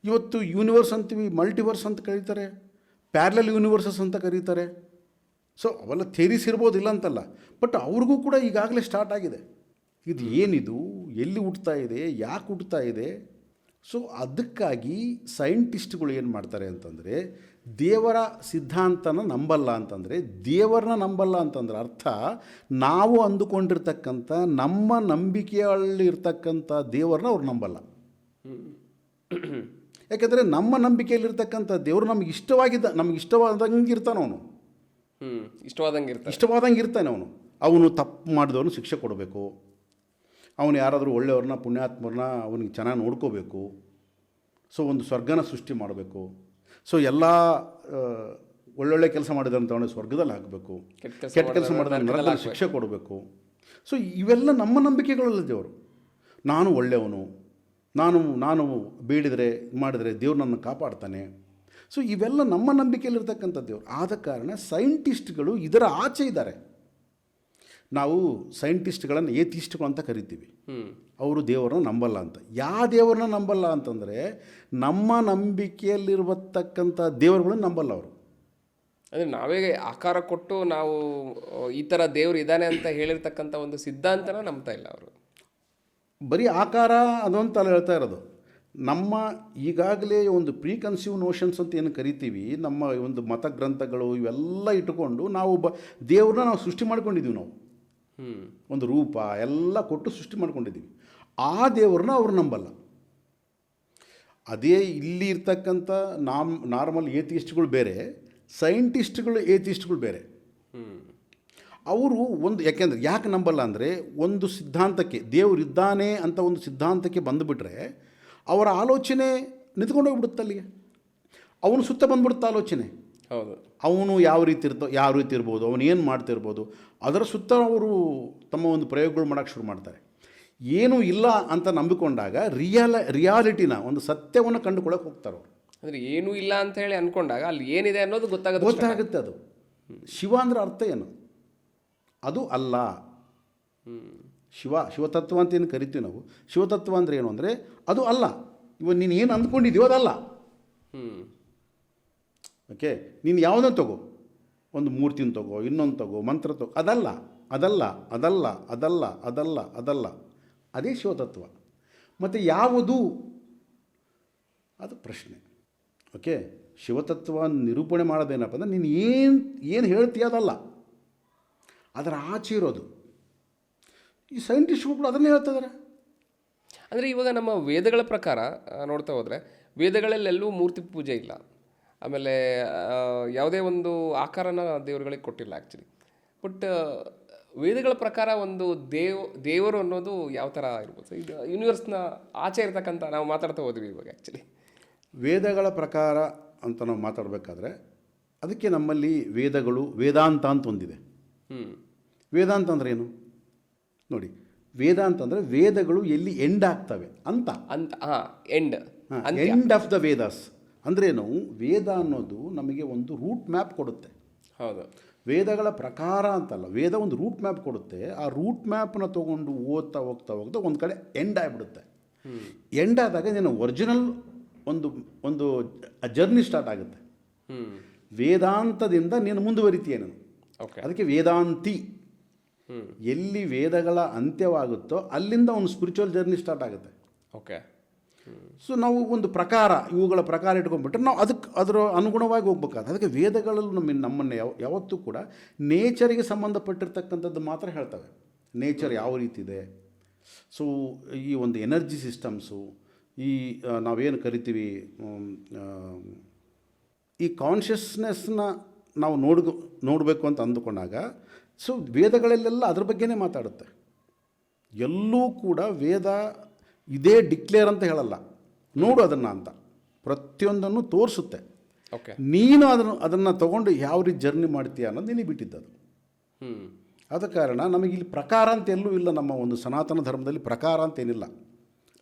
ಇವತ್ತು ಯೂನಿವರ್ಸ್ ಅಂತೀವಿ, ಮಲ್ಟಿವರ್ಸ್ ಅಂತ ಕರೀತಾರೆ, ಪ್ಯಾರಲಲ್ ಯೂನಿವರ್ಸಸ್ ಅಂತ ಕರೀತಾರೆ. ಸೊ ಅವೆಲ್ಲ ಥೇರೀಸ್ ಇರ್ಬೋದು, ಇಲ್ಲ ಅಂತಲ್ಲ, ಬಟ್ ಅವ್ರಿಗೂ ಕೂಡ ಈಗಾಗಲೇ ಸ್ಟಾರ್ಟ್ ಆಗಿದೆ. ಇದು ಏನಿದು, ಎಲ್ಲಿ ಹುಟ್ಟುತ್ತಾ ಇದೆ, ಯಾಕೆ ಹುಟ್ಟುತ್ತಾ ಇದೆ? ಸೊ ಅದಕ್ಕಾಗಿ ಸೈಂಟಿಸ್ಟ್ಗಳು ಏನು ಮಾಡ್ತಾರೆ ಅಂತಂದರೆ, ದೇವರ ಸಿದ್ಧಾಂತನ ನಂಬಲ್ಲ ಅಂತಂದರೆ, ದೇವರನ್ನ ನಂಬಲ್ಲ ಅಂತಂದ್ರೆ ಅರ್ಥ ನಾವು ಅಂದುಕೊಂಡಿರ್ತಕ್ಕಂಥ ನಮ್ಮ ನಂಬಿಕೆಯಲ್ಲಿರ್ತಕ್ಕಂಥ ದೇವರನ್ನ ಅವ್ರು ನಂಬಲ್ಲ. ಯಾಕೆಂದರೆ ನಮ್ಮ ನಂಬಿಕೆಯಲ್ಲಿರ್ತಕ್ಕಂಥ ದೇವರು ನಮಗೆ ಇಷ್ಟವಾದಂಗೆ ಇರ್ತಾನೆ. ಅವನು ಇಷ್ಟವಾದಂಗೆ ಇರ್ತಾನೆ. ಅವನು ತಪ್ಪು ಮಾಡಿದವನು ಶಿಕ್ಷೆ ಕೊಡಬೇಕು, ಅವನು ಯಾರಾದರೂ ಒಳ್ಳೆಯವ್ರನ್ನ ಪುಣ್ಯಾತ್ಮರನ್ನ ಅವನಿಗೆ ಚೆನ್ನಾಗಿ ನೋಡ್ಕೋಬೇಕು. ಸೊ ಒಂದು ಸ್ವರ್ಗನ ಸೃಷ್ಟಿ ಮಾಡಬೇಕು. ಸೊ ಎಲ್ಲ ಒಳ್ಳೊಳ್ಳೆ ಕೆಲಸ ಮಾಡಿದಂಥವನೇ ಸ್ವರ್ಗದಲ್ಲಿ ಹಾಕಬೇಕು, ಕೆಟ್ಟ ಕೆಲಸ ಮಾಡಿದ ನರಕದಲ್ಲಿ ಶಿಕ್ಷೆ ಕೊಡಬೇಕು. ಸೊ ಇವೆಲ್ಲ ನಮ್ಮ ನಂಬಿಕೆಗಳಲ್ಲ. ದೇವರು ನಾನು ಒಳ್ಳೆಯವನು, ನಾನು ಬೇಡಿದರೆ ಮಾಡಿದರೆ ದೇವ್ರು ನನ್ನ ಕಾಪಾಡ್ತಾನೆ. ಸೊ ಇವೆಲ್ಲ ನಮ್ಮ ನಂಬಿಕೆಯಲ್ಲಿರ್ತಕ್ಕಂಥ ದೇವರು. ಆದ ಕಾರಣ ಸೈಂಟಿಸ್ಟ್ಗಳು ಇದರ ಆಚೆ ಇದ್ದಾರೆ. ನಾವು ಸೈಂಟಿಸ್ಟ್ಗಳನ್ನು ಏಥಿಸ್ಟ್ಗಳು ಅಂತ ಕರಿತೀವಿ. ಹ್ಞೂ ಅವರು ದೇವರನ್ನ ನಂಬಲ್ಲ ಅಂತ. ಯಾವ ದೇವರನ್ನ ನಂಬಲ್ಲ ಅಂತಂದರೆ ನಮ್ಮ ನಂಬಿಕೆಯಲ್ಲಿರುವತಕ್ಕಂಥ ದೇವರುಗಳನ್ನ ನಂಬಲ್ಲ ಅವರು. ಅಂದರೆ ನಾವೇ ಆಕಾರ ಕೊಟ್ಟು ನಾವು ಈ ಥರ ದೇವ್ರು ಇದ್ದಾನೆ ಅಂತ ಹೇಳಿರ್ತಕ್ಕಂಥ ಒಂದು ಸಿದ್ಧಾಂತನ ನಂಬ್ತಾ ಇಲ್ಲ ಅವರು. ಬರೀ ಆಕಾರ ಅದು ಅಂತ ಅಲ್ಲ ಹೇಳ್ತಾ ಇರೋದು. ನಮ್ಮ ಈಗಾಗಲೇ ಒಂದು ಪ್ರೀಕನ್ಸೀವ್ ನೋಷನ್ಸ್ ಅಂತ ಏನು ಕರಿತೀವಿ, ನಮ್ಮ ಒಂದು ಮತಗ್ರಂಥಗಳು ಇವೆಲ್ಲ ಇಟ್ಟುಕೊಂಡು ನಾವು ದೇವ್ರನ್ನ ನಾವು ಸೃಷ್ಟಿ ಮಾಡ್ಕೊಂಡಿದ್ದೀವಿ. ನಾವು ಒಂದು ರೂಪ ಎಲ್ಲ ಕೊಟ್ಟು ಸೃಷ್ಟಿ ಮಾಡ್ಕೊಂಡಿದ್ದೀವಿ. ಆ ದೇವ್ರನ್ನ ಅವ್ರು ನಂಬಲ್ಲ. ಅದೇ ಇಲ್ಲಿ ಇರ್ತಕ್ಕಂಥ ನಾರ್ಮಲ್ ಏಥಿಸ್ಟ್ಗಳು ಬೇರೆ, ಸೈಂಟಿಸ್ಟ್ಗಳು ಏಥಿಸ್ಟ್ಗಳು ಬೇರೆ. ಅವರು ಒಂದು ಯಾಕೆ ನಂಬಲ್ಲ ಅಂದರೆ, ಒಂದು ಸಿದ್ಧಾಂತಕ್ಕೆ ದೇವರಿದ್ದಾನೆ ಅಂತ ಒಂದು ಸಿದ್ಧಾಂತಕ್ಕೆ ಬಂದುಬಿಟ್ರೆ ಅವರ ಆಲೋಚನೆ ನಿಂತ್ಕೊಂಡು ಹೋಗ್ಬಿಡುತ್ತೆ ಅಲ್ಲಿಗೆ. ಅವನು ಸುತ್ತ ಬಂದ್ಬಿಡುತ್ತೆ ಆಲೋಚನೆ. ಹೌದು, ಅವನು ಯಾವ ರೀತಿ ಇರ್ಬೋದು, ಅವನು ಏನು ಮಾಡ್ತಿರ್ಬೋದು, ಅದರ ಸುತ್ತ ಅವರು ತಮ್ಮ ಒಂದು ಪ್ರಯೋಗಗಳು ಮಾಡೋಕ್ಕೆ ಶುರು ಮಾಡ್ತಾರೆ. ಏನೂ ಇಲ್ಲ ಅಂತ ನಂಬಿಕೊಂಡಾಗ ರಿಯಾಲಿಟಿನ ಒಂದು ಸತ್ಯವನ್ನು ಕಂಡುಕೊಳ್ಳೋಕೆ ಹೋಗ್ತಾರೆ ಅವರು. ಅಂದರೆ ಏನೂ ಇಲ್ಲ ಅಂತ ಹೇಳಿ ಅಂದ್ಕೊಂಡಾಗ ಅಲ್ಲಿ ಏನಿದೆ ಅನ್ನೋದು ಗೊತ್ತಾಗುತ್ತೆ. ಅದು ಶಿವ ಅಂದರೆ ಅರ್ಥ ಏನು? ಅದು ಅಲ್ಲ. ಶಿವತತ್ವ ಅಂತ ಏನು ಕರಿತೀವಿ ನಾವು. ಶಿವತತ್ವ ಅಂದರೆ ಏನು ಅಂದರೆ ಅದು ಅಲ್ಲ. ಇವಾಗ ನೀನು ಏನು ಅಂದ್ಕೊಂಡಿದ್ದೀವೋ ಅದಲ್ಲ. ಓಕೆ, ನೀನು ಯಾವುದನ್ನು ತಗೋ, ಒಂದು ಮೂರ್ತಿನ ತಗೋ, ಇನ್ನೊಂದು ತಗೋ, ಮಂತ್ರ ತಗೋ, ಅದಲ್ಲ ಅದಲ್ಲ ಅದಲ್ಲ ಅದಲ್ಲ ಅದಲ್ಲ ಅದಲ್ಲ ಅದೇ ಶಿವತತ್ವ. ಮತ್ತು ಯಾವುದು ಅದು ಪ್ರಶ್ನೆ. ಓಕೆ, ಶಿವತತ್ವ ನಿರೂಪಣೆ ಮಾಡೋದೇನಪ್ಪ ಅಂದರೆ ನೀನು ಏನು ಹೇಳ್ತೀಯ ಅದಲ್ಲ, ಅದರ ಆಚೆ ಇರೋದು. ಈ ಸೈಂಟಿಸ್ಟ್ಗಳು ಕೂಡ ಅದನ್ನೇ ಹೇಳ್ತಿದ್ದಾರೆ. ಅಂದರೆ ಇವಾಗ ನಮ್ಮ ವೇದಗಳ ಪ್ರಕಾರ ನೋಡ್ತಾ ಹೋದರೆ ವೇದಗಳಲ್ಲೆಲ್ಲೂ ಮೂರ್ತಿ ಪೂಜೆ ಇಲ್ಲ. ಆಮೇಲೆ ಯಾವುದೇ ಒಂದು ಆಕಾರನ ದೇವರುಗಳಿಗೆ ಕೊಟ್ಟಿಲ್ಲ ಆ್ಯಕ್ಚುಲಿ. ಬಟ್ ವೇದಗಳ ಪ್ರಕಾರ ಒಂದು ದೇವರು ಅನ್ನೋದು ಯಾವ ಥರ ಇರ್ಬೋದು? ಇದು ಯೂನಿವರ್ಸ್ನ ಆಚೆ ಇರ್ತಕ್ಕಂಥ ನಾವು ಮಾತಾಡ್ತಾ ಹೋದ್ವಿ ಇವಾಗ. ಆ್ಯಕ್ಚುಲಿ ವೇದಗಳ ಪ್ರಕಾರ ಅಂತ ನಾವು ಮಾತಾಡಬೇಕಾದ್ರೆ ಅದಕ್ಕೆ ನಮ್ಮಲ್ಲಿ ವೇದಾಂತ ಅಂತ ಒಂದಿದೆ. ವೇದಾಂತ ಅಂದರೆ ಏನು ನೋಡಿ. ವೇದಾಂತ ಅಂದರೆ ವೇದಗಳು ಎಲ್ಲಿ ಎಂಡ್ ಆಗ್ತವೆ ಅಂತ ಎಂಡ್ ಆಫ್ ದ ವೇದಾಸ್ ಅಂದ್ರೇನು? ವೇದ ಅನ್ನೋದು ನಮಗೆ ಒಂದು ರೂಟ್ ಮ್ಯಾಪ್ ಕೊಡುತ್ತೆ. ಹೌದು, ವೇದಗಳ ಪ್ರಕಾರ ಅಂತಲ್ಲ, ವೇದ ಒಂದು ರೂಟ್ ಮ್ಯಾಪ್ ಕೊಡುತ್ತೆ. ಆ ರೂಟ್ ಮ್ಯಾಪ್ನ ತೊಗೊಂಡು ಓದ್ತಾ ಒಂದು ಕಡೆ ಎಂಡ್ ಆಗಿಬಿಡುತ್ತೆ. ಎಂಡ್ ಆದಾಗ ನೀನು ಒರಿಜಿನಲ್ ಒಂದು ಜರ್ನಿ ಸ್ಟಾರ್ಟ್ ಆಗುತ್ತೆ. ವೇದಾಂತದಿಂದ ನೀನು ಮುಂದುವರಿತೀಯ ನಾನು. ಅದಕ್ಕೆ ವೇದಾಂತಿ. ಎಲ್ಲಿ ವೇದಗಳ ಅಂತ್ಯವಾಗುತ್ತೋ ಅಲ್ಲಿಂದ ಒಂದು ಸ್ಪಿರಿಚುವಲ್ ಜರ್ನಿ ಸ್ಟಾರ್ಟ್ ಆಗುತ್ತೆ. ಓಕೆ, ಸೊ ನಾವು ಒಂದು ಪ್ರಕಾರ, ಇವುಗಳ ಪ್ರಕಾರ ಇಟ್ಕೊಂಡ್ಬಿಟ್ರೆ ನಾವು ಅದರ ಅನುಗುಣವಾಗಿ ಹೋಗ್ಬೇಕಾದ್ರೆ ಅದಕ್ಕೆ ವೇದಗಳಲ್ಲೂ ನಮ್ಮನ್ನು ಯಾವತ್ತೂ ಕೂಡ ನೇಚರಿಗೆ ಸಂಬಂಧಪಟ್ಟಿರ್ತಕ್ಕಂಥದ್ದು ಮಾತ್ರ ಹೇಳ್ತವೆ. ನೇಚರ್ ಯಾವ ರೀತಿ ಇದೆ. ಸೊ ಈ ಒಂದು ಎನರ್ಜಿ ಸಿಸ್ಟಮ್ಸು, ಈ ನಾವೇನು ಕರಿತೀವಿ ಈ ಕಾನ್ಷಿಯಸ್ನೆಸ್ನ ನಾವು ನೋಡಬೇಕು ಅಂತ ಅಂದುಕೊಂಡಾಗ ಸೊ ವೇದಗಳಲ್ಲೆಲ್ಲ ಅದ್ರ ಬಗ್ಗೆನೇ ಮಾತಾಡುತ್ತೆ. ಎಲ್ಲೂ ಕೂಡ ವೇದ ಇದೇ ಡಿಕ್ಲೇರ್ ಅಂತ ಹೇಳಲ್ಲ, ನೋಡು ಅದನ್ನು ಅಂತ ಪ್ರತಿಯೊಂದನ್ನು ತೋರಿಸುತ್ತೆ. ನೀನು ಅದನ್ನು ತೊಗೊಂಡು ಯಾವ ರೀತಿ ಜರ್ನಿ ಮಾಡ್ತೀಯ ಅನ್ನೋದು ನಿನಗೆ ಬಿಟ್ಟಿದ್ದದು. ಆದ ಕಾರಣ ನಮಗಿಲ್ಲಿ ಪ್ರಕಾರ ಅಂತ ಎಲ್ಲೂ ಇಲ್ಲ. ನಮ್ಮ ಒಂದು ಸನಾತನ ಧರ್ಮದಲ್ಲಿ ಪ್ರಕಾರ ಅಂತ ಏನಿಲ್ಲ.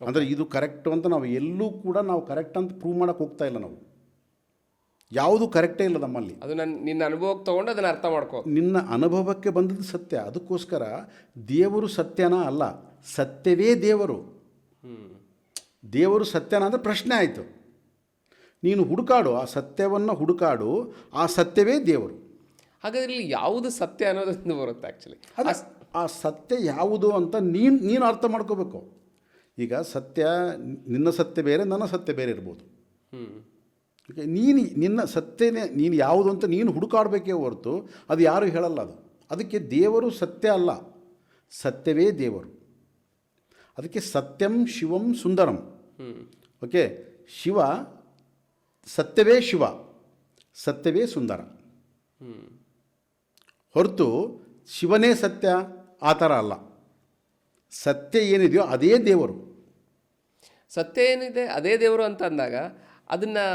ಅಂದರೆ ಇದು ಕರೆಕ್ಟು ಅಂತ ನಾವು ಎಲ್ಲೂ ಕೂಡ ನಾವು ಕರೆಕ್ಟ್ ಅಂತ ಪ್ರೂವ್ ಮಾಡೋಕ್ಕೆ ಹೋಗ್ತಾ ಇಲ್ಲ. ನಾವು ಯಾವುದು ಕರೆಕ್ಟೇ ಇಲ್ಲ ನಮ್ಮಲ್ಲಿ. ಅದು ನಿನ್ನ ಅನುಭವಕ್ಕೆ ತೊಗೊಂಡು ಅದನ್ನು ಅರ್ಥ ಮಾಡ್ಕೋ. ನಿನ್ನ ಅನುಭವಕ್ಕೆ ಬಂದದ್ದು ಸತ್ಯ. ಅದಕ್ಕೋಸ್ಕರ ದೇವರು ಸತ್ಯನಾ ಅಲ್ಲ, ಸತ್ಯವೇ ದೇವರು. ದೇವರು ಸತ್ಯನ ಅಂದರೆ ಪ್ರಶ್ನೆ ಆಯಿತು. ನೀನು ಹುಡುಕಾಡು, ಆ ಸತ್ಯವನ್ನು ಹುಡುಕಾಡು, ಆ ಸತ್ಯವೇ ದೇವರು. ಹಾಗಾದ್ರೆ ಇಲ್ಲಿ ಯಾವುದು ಸತ್ಯ ಅನ್ನೋದೊಂದು ಬರುತ್ತೆ ಆ್ಯಕ್ಚುಲಿ. ಆ ಸತ್ಯ ಯಾವುದು ಅಂತ ನೀನು ಅರ್ಥ ಮಾಡ್ಕೋಬೇಕು. ಈಗ ಸತ್ಯ, ನಿನ್ನ ಸತ್ಯ ಬೇರೆ, ನನ್ನ ಸತ್ಯ ಬೇರೆ ಇರ್ಬೋದು. ಓಕೆ, ನಿನ್ನ ಸತ್ಯನೇ ನೀನು ಯಾವುದು ಅಂತ ನೀನು ಹುಡುಕಾಡಬೇಕೇ ಹೊರತು ಅದು ಯಾರು ಹೇಳಲ್ಲ. ಅದಕ್ಕೆ ದೇವರು ಸತ್ಯ ಅಲ್ಲ, ಸತ್ಯವೇ ದೇವರು. ಅದಕ್ಕೆ ಸತ್ಯಂ ಶಿವಂ ಸುಂದರಂ. ಓಕೆ, ಶಿವ ಸತ್ಯವೇ ಶಿವ, ಸತ್ಯವೇ ಸುಂದರ. ಹೊರತು ಶಿವನೇ ಸತ್ಯ ಆ ಥರ ಅಲ್ಲ. ಸತ್ಯ ಏನಿದೆಯೋ ಅದೇ ದೇವರು. ಸತ್ಯ ಏನಿದೆ ಅದೇ ದೇವರು ಅಂತ ಅಂದಾಗ ಅದನ್ನು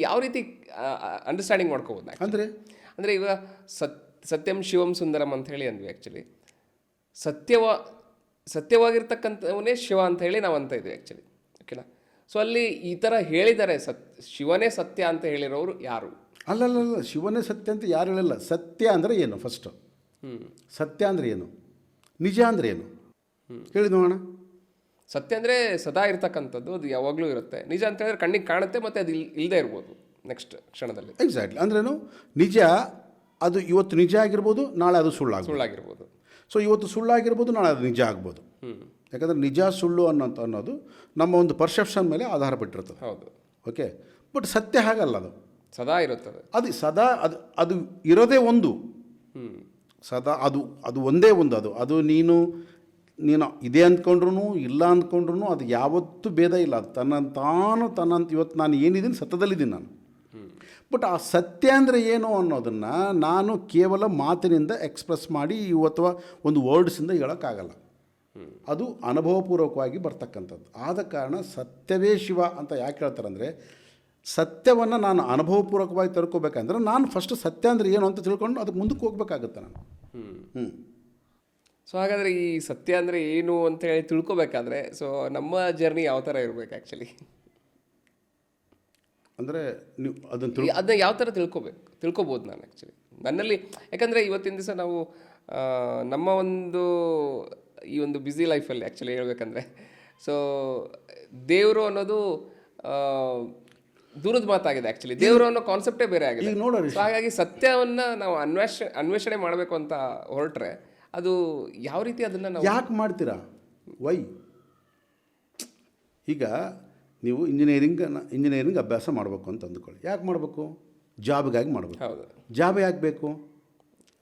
ಯಾವ ರೀತಿ ಅಂಡರ್ಸ್ಟ್ಯಾಂಡಿಂಗ್ ಮಾಡ್ಕೋಬೋದು? ಅಂದರೆ ಇವಾಗ ಸತ್ಯಂ ಶಿವಂ ಸುಂದರಂ ಅಂತ ಹೇಳಿ ಅಂದ್ವಿ. ಆ್ಯಕ್ಚುಲಿ ಸತ್ಯವಾಗಿರ್ತಕ್ಕಂಥವನೇ ಶಿವ ಅಂತ ಹೇಳಿ ನಾವು ಅಂತ ಇದ್ವಿ ಆ್ಯಕ್ಚುಲಿ. ಓಕೆನಾ? ಸೊ ಅಲ್ಲಿ ಈ ಥರ ಹೇಳಿದ್ದಾರೆ, ಶಿವನೇ ಸತ್ಯ ಅಂತ ಹೇಳಿರೋರು ಯಾರು? ಅಲ್ಲಲ್ಲ, ಶಿವನೇ ಸತ್ಯ ಅಂತ ಯಾರು ಹೇಳಿಲ್ಲ. ಸತ್ಯ ಅಂದರೆ ಏನು? ಫಸ್ಟು ಸತ್ಯ ಅಂದರೆ ಏನು, ನಿಜ ಅಂದರೆ ಏನು ಹೇಳಿ ನೋಡೋಣ. ಸತ್ಯ ಅಂದರೆ ಸದಾ ಇರ್ತಕ್ಕಂಥದ್ದು, ಅದು ಯಾವಾಗಲೂ ಇರುತ್ತೆ. ನಿಜ ಅಂತ ಹೇಳಿದ್ರೆ ಕಣ್ಣಿಗೆ ಕಾಣುತ್ತೆ, ಮತ್ತು ಅದು ಇಲ್ಲದೆ ಇರ್ಬೋದು ನೆಕ್ಸ್ಟ್ ಕ್ಷಣದಲ್ಲಿ. ಎಕ್ಸಾಕ್ಟ್ಲಿ. ಅಂದ್ರೇನು, ನಿಜ ಅದು ಇವತ್ತು ನಿಜ ಆಗಿರ್ಬೋದು, ನಾಳೆ ಅದು ಸುಳ್ಳಾಗಿರ್ಬೋದು. ಸೊ ಇವತ್ತು ಸುಳ್ಳಾಗಿರ್ಬೋದು, ನಾಳೆ ಅದು ನಿಜ ಆಗ್ಬೋದು. ಯಾಕಂದರೆ ನಿಜ ಸುಳ್ಳು ಅನ್ನೋದು ನಮ್ಮ ಒಂದು ಪರ್ಸೆಪ್ಷನ್ ಮೇಲೆ ಆಧಾರ ಪಟ್ಟಿರ್ತದೆ. ಹೌದು. ಓಕೆ. ಬಟ್ ಸತ್ಯ ಹಾಗಲ್ಲ, ಅದು ಸದಾ ಇರುತ್ತದೆ. ಅದು ಸದಾ ಅದು ಇರೋದೇ ಒಂದು. ಸದಾ ಅದು ಒಂದೇ ಒಂದು. ಅದು ನೀನು ಇದೆ ಅಂದ್ಕೊಂಡ್ರು ಇಲ್ಲ ಅಂದ್ಕೊಂಡ್ರು ಅದು ಯಾವತ್ತೂ ಭೇದ ಇಲ್ಲ. ಅದು ತನ್ನಂತ ಇವತ್ತು ನಾನು ಏನಿದ್ದೀನಿ ಸತ್ಯದಲ್ಲಿದ್ದೀನಿ ನಾನು. ಬಟ್ ಆ ಸತ್ಯ ಅಂದರೆ ಏನು ಅನ್ನೋದನ್ನು ನಾನು ಕೇವಲ ಮಾತಿನಿಂದ ಎಕ್ಸ್ಪ್ರೆಸ್ ಮಾಡಿ ಅಥವಾ ಒಂದು ವರ್ಡ್ಸಿಂದ ಹೇಳೋಕ್ಕಾಗಲ್ಲ. ಅದು ಅನುಭವಪೂರ್ವಕವಾಗಿ ಬರ್ತಕ್ಕಂಥದ್ದು. ಆದ ಕಾರಣ ಸತ್ಯವೇ ಶಿವ ಅಂತ ಯಾಕೆ ಹೇಳ್ತಾರಂದರೆ, ಸತ್ಯವನ್ನು ನಾನು ಅನುಭವಪೂರ್ವಕವಾಗಿ ತಿಳ್ಕೊಬೇಕಂದ್ರೆ ನಾನು ಫಸ್ಟ್ ಸತ್ಯ ಅಂದರೆ ಏನು ಅಂತ ತಿಳ್ಕೊಂಡು ಅದಕ್ಕೆ ಮುಂದಕ್ಕೆ ಹೋಗ್ಬೇಕಾಗುತ್ತೆ ನಾನು. ಸೊ ಹಾಗಾದರೆ ಈ ಸತ್ಯ ಅಂದರೆ ಏನು ಅಂತ ಹೇಳಿ ತಿಳ್ಕೊಬೇಕಾದ್ರೆ ಸೊ ನಮ್ಮ ಜರ್ನಿ ಯಾವ ಥರ ಇರಬೇಕು ಆ್ಯಕ್ಚುಲಿ? ಅಂದರೆ ನೀವು ಅದನ್ನು ಯಾವ ಥರ ತಿಳ್ಕೊಬೋದು ನಾನು ಆ್ಯಕ್ಚುಲಿ ನನ್ನಲ್ಲಿ. ಯಾಕಂದರೆ ಇವತ್ತಿನ ದಿವಸ ನಾವು ನಮ್ಮ ಈ ಒಂದು ಬ್ಯುಸಿ ಲೈಫಲ್ಲಿ ಆ್ಯಕ್ಚುಲಿ ಹೇಳ್ಬೇಕಂದ್ರೆ ಸೊ ದೇವರು ಅನ್ನೋದು ದೂರದ ಮಾತಾಗಿದೆ. ಆ್ಯಕ್ಚುಲಿ ದೇವರು ಅನ್ನೋ ಕಾನ್ಸೆಪ್ಟೇ ಬೇರೆ ಆಗಿದೆ. ಸೊ ಹಾಗಾಗಿ ಸತ್ಯವನ್ನು ನಾವು ಅನ್ವೇಷಣೆ ಮಾಡಬೇಕು ಅಂತ ಹೊರಟ್ರೆ ಅದು ಯಾವ ರೀತಿ ಅದನ್ನು ನಾವು ಯಾಕೆ ಮಾಡ್ತೀರಾ? ವೈ? ಈಗ ನೀವು ಇಂಜಿನಿಯರಿಂಗ್ ಅಭ್ಯಾಸ ಮಾಡಬೇಕು ಅಂತ ಅಂದ್ಕೊಳ್ಳಿ. ಯಾಕೆ ಮಾಡಬೇಕು? ಜಾಬ್ಗಾಗಿ ಮಾಡಬೇಕು. ಹೌದು. ಜಾಬ್ ಯಾಕೆ ಬೇಕು?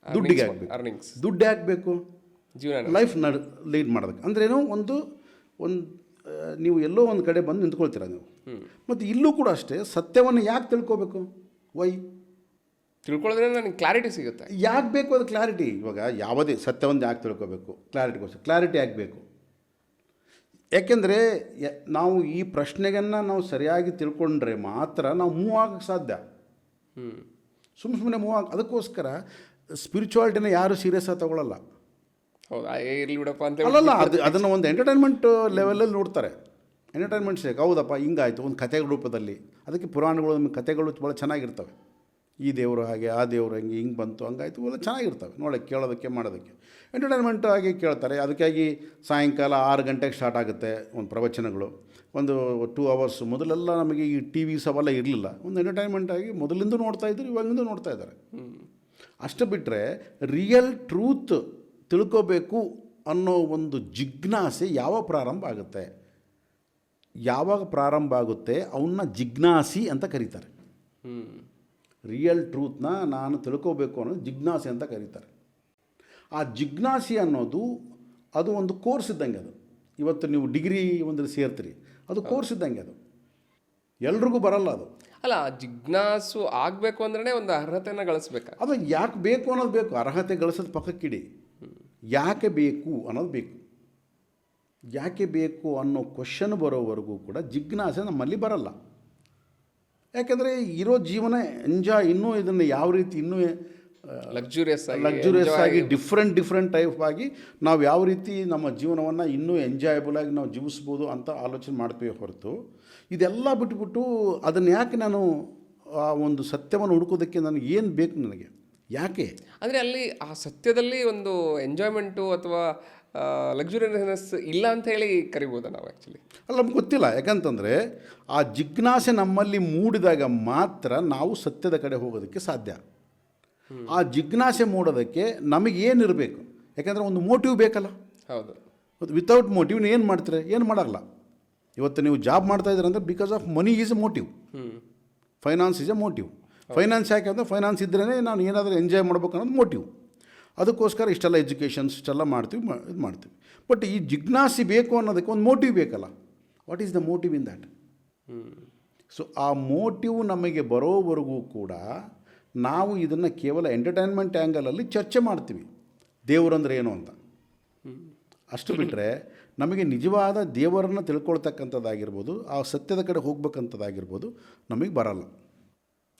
ದುಡ್ಡಿಗೆ ಆಗಬೇಕು. ಅರ್ನಿಂಗ್ಸ್. ದುಡ್ಡು ಯಾಕೆ ಬೇಕು? ಜೀವನ ಲೈಫ್ ಲೀಡ್ ಮಾಡೋದಕ್ಕೆ. ಅಂದ್ರೇನು, ಒಂದು ನೀವು ಎಲ್ಲೋ ಒಂದು ಕಡೆ ಬಂದು ನಿಂತ್ಕೊಳ್ತೀರ ನೀವು. ಮತ್ತು ಇಲ್ಲೂ ಕೂಡ ಅಷ್ಟೇ, ಸತ್ಯವನ್ನು ಯಾಕೆ ತಿಳ್ಕೊಬೇಕು? ವೈ? ತಿಳ್ಕೊಳ್ಳೋದ್ರೆ ನನಗೆ ಕ್ಲಾರಿಟಿ ಸಿಗುತ್ತೆ. ಯಾಕೆ ಬೇಕು ಅದು ಕ್ಲಾರಿಟಿ? ಇವಾಗ ಯಾವುದೇ ಸತ್ಯವನ್ನು ಯಾಕೆ ತಿಳ್ಕೊಬೇಕು? ಕ್ಲಾರಿಟಿ ಆಗಬೇಕು. ಯಾಕೆಂದರೆ ನಾವು ಈ ಪ್ರಶ್ನೆಗಳನ್ನು ನಾವು ಸರಿಯಾಗಿ ತಿಳ್ಕೊಂಡ್ರೆ ಮಾತ್ರ ನಾವು ಮೂವ್ ಆಗೋಕ್ಕೆ ಸಾಧ್ಯ. ಸುಮ್ಮನೆ ಮೂವ್ ಅದಕ್ಕೋಸ್ಕರ ಸ್ಪಿರಿಚುವಾಲಿಟಿನ ಯಾರು ಸೀರಿಯಸ್ ಆಗಿ ತಗೊಳ್ಳಲ್ಲ. ಹೌದು, ಇರಲಿ ಬಿಡಪ್ಪ ಅಂತ ಅಲ್ಲಲ್ಲ, ಅದನ್ನು ಒಂದು ಎಂಟರ್ಟೈನ್ಮೆಂಟ್ ಲೆವೆಲಲ್ಲಿ ನೋಡ್ತಾರೆ. ಎಂಟರ್ಟೈನ್ಮೆಂಟ್ ಸೇಕ್ ಹೌದಪ್ಪ ಹಿಂಗಾಯಿತು ಒಂದು ಕಥೆಗಳ ರೂಪದಲ್ಲಿ. ಅದಕ್ಕೆ ಪುರಾಣಗಳು ಕಥೆಗಳು ಭಾಳ ಚೆನ್ನಾಗಿರ್ತವೆ. ಈ ದೇವರು ಹಾಗೆ, ಆ ದೇವರು ಹಂಗೆ, ಹಿಂಗೆ ಬಂತು, ಹಂಗಾಯಿತು, ಇವೆಲ್ಲ ಚೆನ್ನಾಗಿರ್ತವೆ ನೋಡೋಕ್ಕೆ, ಕೇಳೋದಕ್ಕೆ, ಮಾಡೋದಕ್ಕೆ. ಎಂಟರ್ಟೈನ್ಮೆಂಟ್ ಆಗಿ ಕೇಳ್ತಾರೆ. ಅದಕ್ಕಾಗಿ ಸಾಯಂಕಾಲ 6 ಗಂಟೆಗೆ ಸ್ಟಾರ್ಟ್ ಆಗುತ್ತೆ ಒಂದು ಪ್ರವಚನಗಳು, ಒಂದು 2 ಅವರ್ಸ್. ಮೊದಲೆಲ್ಲ ನಮಗೆ ಈ ಟಿ ವಿಸ್ ಅವೆಲ್ಲ ಇರಲಿಲ್ಲ. ಒಂದು ಎಂಟರ್ಟೈನ್ಮೆಂಟ್ ಆಗಿ ಮೊದಲಿಂದ ನೋಡ್ತಾಯಿದ್ರು, ಇವಾಗಿಂದ ನೋಡ್ತಾ ಇದ್ದಾರೆ. ಅಷ್ಟು ಬಿಟ್ಟರೆ ರಿಯಲ್ ಟ್ರೂತ್ ತಿಳ್ಕೋಬೇಕು ಅನ್ನೋ ಒಂದು ಜಿಜ್ಞಾಸೆ ಯಾವಾಗ ಪ್ರಾರಂಭ ಆಗುತ್ತೆ ಅವನ್ನ ಜಿಜ್ಞಾಸಿ ಅಂತ ಕರೀತಾರೆ. ರಿಯಲ್ ಟ್ರೂತ್ನ ನಾನು ತಿಳ್ಕೋಬೇಕು ಅನ್ನೋದು ಜಿಜ್ಞಾಸೆ ಅಂತ ಕರೀತಾರೆ. ಆ ಜಿಜ್ಞಾಸಿ ಅನ್ನೋದು ಅದು ಒಂದು ಕೋರ್ಸ್ ಇದ್ದಂಗೆ. ಅದು ಇವತ್ತು ನೀವು ಡಿಗ್ರಿ ಒಂದಲ್ಲಿ ಸೇರ್ತೀರಿ, ಅದು ಕೋರ್ಸ್ ಇದ್ದಂಗೆ. ಅದು ಎಲ್ರಿಗೂ ಬರಲ್ಲ. ಅದು ಅಲ್ಲ, ಜಿಜ್ಞಾಸು ಆಗಬೇಕು ಅಂದ್ರೆ ಒಂದು ಅರ್ಹತೆನ ಗಳಿಸ್ಬೇಕು. ಅದು ಯಾಕೆ ಬೇಕು ಅನ್ನೋದು ಬೇಕು. ಅರ್ಹತೆ ಗಳಿಸೋದು ಪಕ್ಕಕ್ಕಿಡಿ. ಯಾಕೆ ಬೇಕು ಅನ್ನೋದು ಬೇಕು. ಯಾಕೆ ಬೇಕು ಅನ್ನೋ ಕ್ವಶನ್ ಬರೋವರೆಗೂ ಕೂಡ ಜಿಜ್ಞಾಸೆ ನಮ್ಮಲ್ಲಿ ಬರಲ್ಲ. ಯಾಕೆಂದರೆ ಇರೋ ಜೀವನ ಇನ್ನೂ ಇದನ್ನು ಯಾವ ರೀತಿ ಇನ್ನೂ ಲಕ್ಸುರಿಯಸ್ ಆಗಿ ಡಿಫ್ರೆಂಟ್ ಟೈಪ್ ಆಗಿ ನಾವು ಯಾವ ರೀತಿ ನಮ್ಮ ಜೀವನವನ್ನು ಇನ್ನೂ ಎಂಜಾಯಬಲ್ ಆಗಿ ನಾವು ಜೀವಿಸ್ಬೋದು ಅಂತ ಆಲೋಚನೆ ಮಾಡ್ತೀವಿ ಹೊರತು, ಇದೆಲ್ಲ ಬಿಟ್ಬಿಟ್ಟು ಅದನ್ನು ಯಾಕೆ ನಾನು ಆ ಒಂದು ಸತ್ಯವನ್ನು ಹುಡುಕೋದಕ್ಕೆ ನನಗೆ ಏನು ಬೇಕು, ನನಗೆ ಯಾಕೆ ಅಂದರೆ ಅಲ್ಲಿ ಆ ಸತ್ಯದಲ್ಲಿ ಒಂದು ಎಂಜಾಯ್ಮೆಂಟು ಅಥವಾ ಲಕ್ಸುರಿಯಸ್ನೆಸ್ ಇಲ್ಲ ಅಂತ ಹೇಳಿ ಕರಿಬೋದಾ ನಾವು ಆ್ಯಕ್ಚುಲಿ? ಅಲ್ಲ, ನಮ್ಗೆ ಗೊತ್ತಿಲ್ಲ. ಯಾಕಂತಂದರೆ ಆ ಜಿಜ್ಞಾಸೆ ನಮ್ಮಲ್ಲಿ ಮೂಡಿದಾಗ ಮಾತ್ರ ನಾವು ಸತ್ಯದ ಕಡೆ ಹೋಗೋದಕ್ಕೆ ಸಾಧ್ಯ. ಆ ಜಿಜ್ಞಾಸೆ ಮೂಡೋದಕ್ಕೆ ನಮಗೇನಿರಬೇಕು? ಯಾಕಂದರೆ ಒಂದು ಮೋಟಿವ್ ಬೇಕಲ್ಲ. ಹೌದು. ವಿತೌಟ್ ಮೋಟಿವ್ ಏನು ಮಾಡ್ತೀರಾ? ಏನು ಮಾಡಲ್ಲ. ಇವತ್ತು ನೀವು ಜಾಬ್ ಮಾಡ್ತಾ ಇದ್ದೀರ ಅಂದರೆ because of money is A motive. Finance is A motive. Finance ಯಾಕೆ ಅಂದರೆ ಫೈನಾನ್ಸ್ ಇದ್ರೇ ನಾನು ಏನಾದರೂ ಎಂಜಾಯ್ ಮಾಡ್ಬೇಕು ಅನ್ನೋದು ಮೋಟಿವ್. ಅದಕ್ಕೋಸ್ಕರ ಇಷ್ಟೆಲ್ಲ ಎಜುಕೇಷನ್ಸ್ ಇಷ್ಟೆಲ್ಲ ಮಾಡ್ತೀವಿ. ಬಟ್ ಈ ಜಿಜ್ಞಾಸಿ ಬೇಕು ಅನ್ನೋದಕ್ಕೆ ಒಂದು ಮೋಟಿವ್ ಬೇಕಲ್ಲ. What is the motive in that? So ಆ ಮೋಟಿವ್ ನಮಗೆ ಬರೋವರೆಗೂ ಕೂಡ ನಾವು ಇದನ್ನು ಕೇವಲ ಎಂಟರ್ಟೈನ್ಮೆಂಟ್ ಆ್ಯಂಗಲಲ್ಲಿ ಚರ್ಚೆ ಮಾಡ್ತೀವಿ, ದೇವರಂದ್ರೆ ಏನು ಅಂತ. ಅಷ್ಟು ಬಿಟ್ಟರೆ ನಮಗೆ ನಿಜವಾದ ದೇವರನ್ನು ತಿಳ್ಕೊಳ್ತಕ್ಕಂಥದ್ದಾಗಿರ್ಬೋದು, ಆ ಸತ್ಯದ ಕಡೆ ಹೋಗ್ಬೇಕಂಥದ್ದಾಗಿರ್ಬೋದು ನಮಗೆ ಬರಲ್ಲ.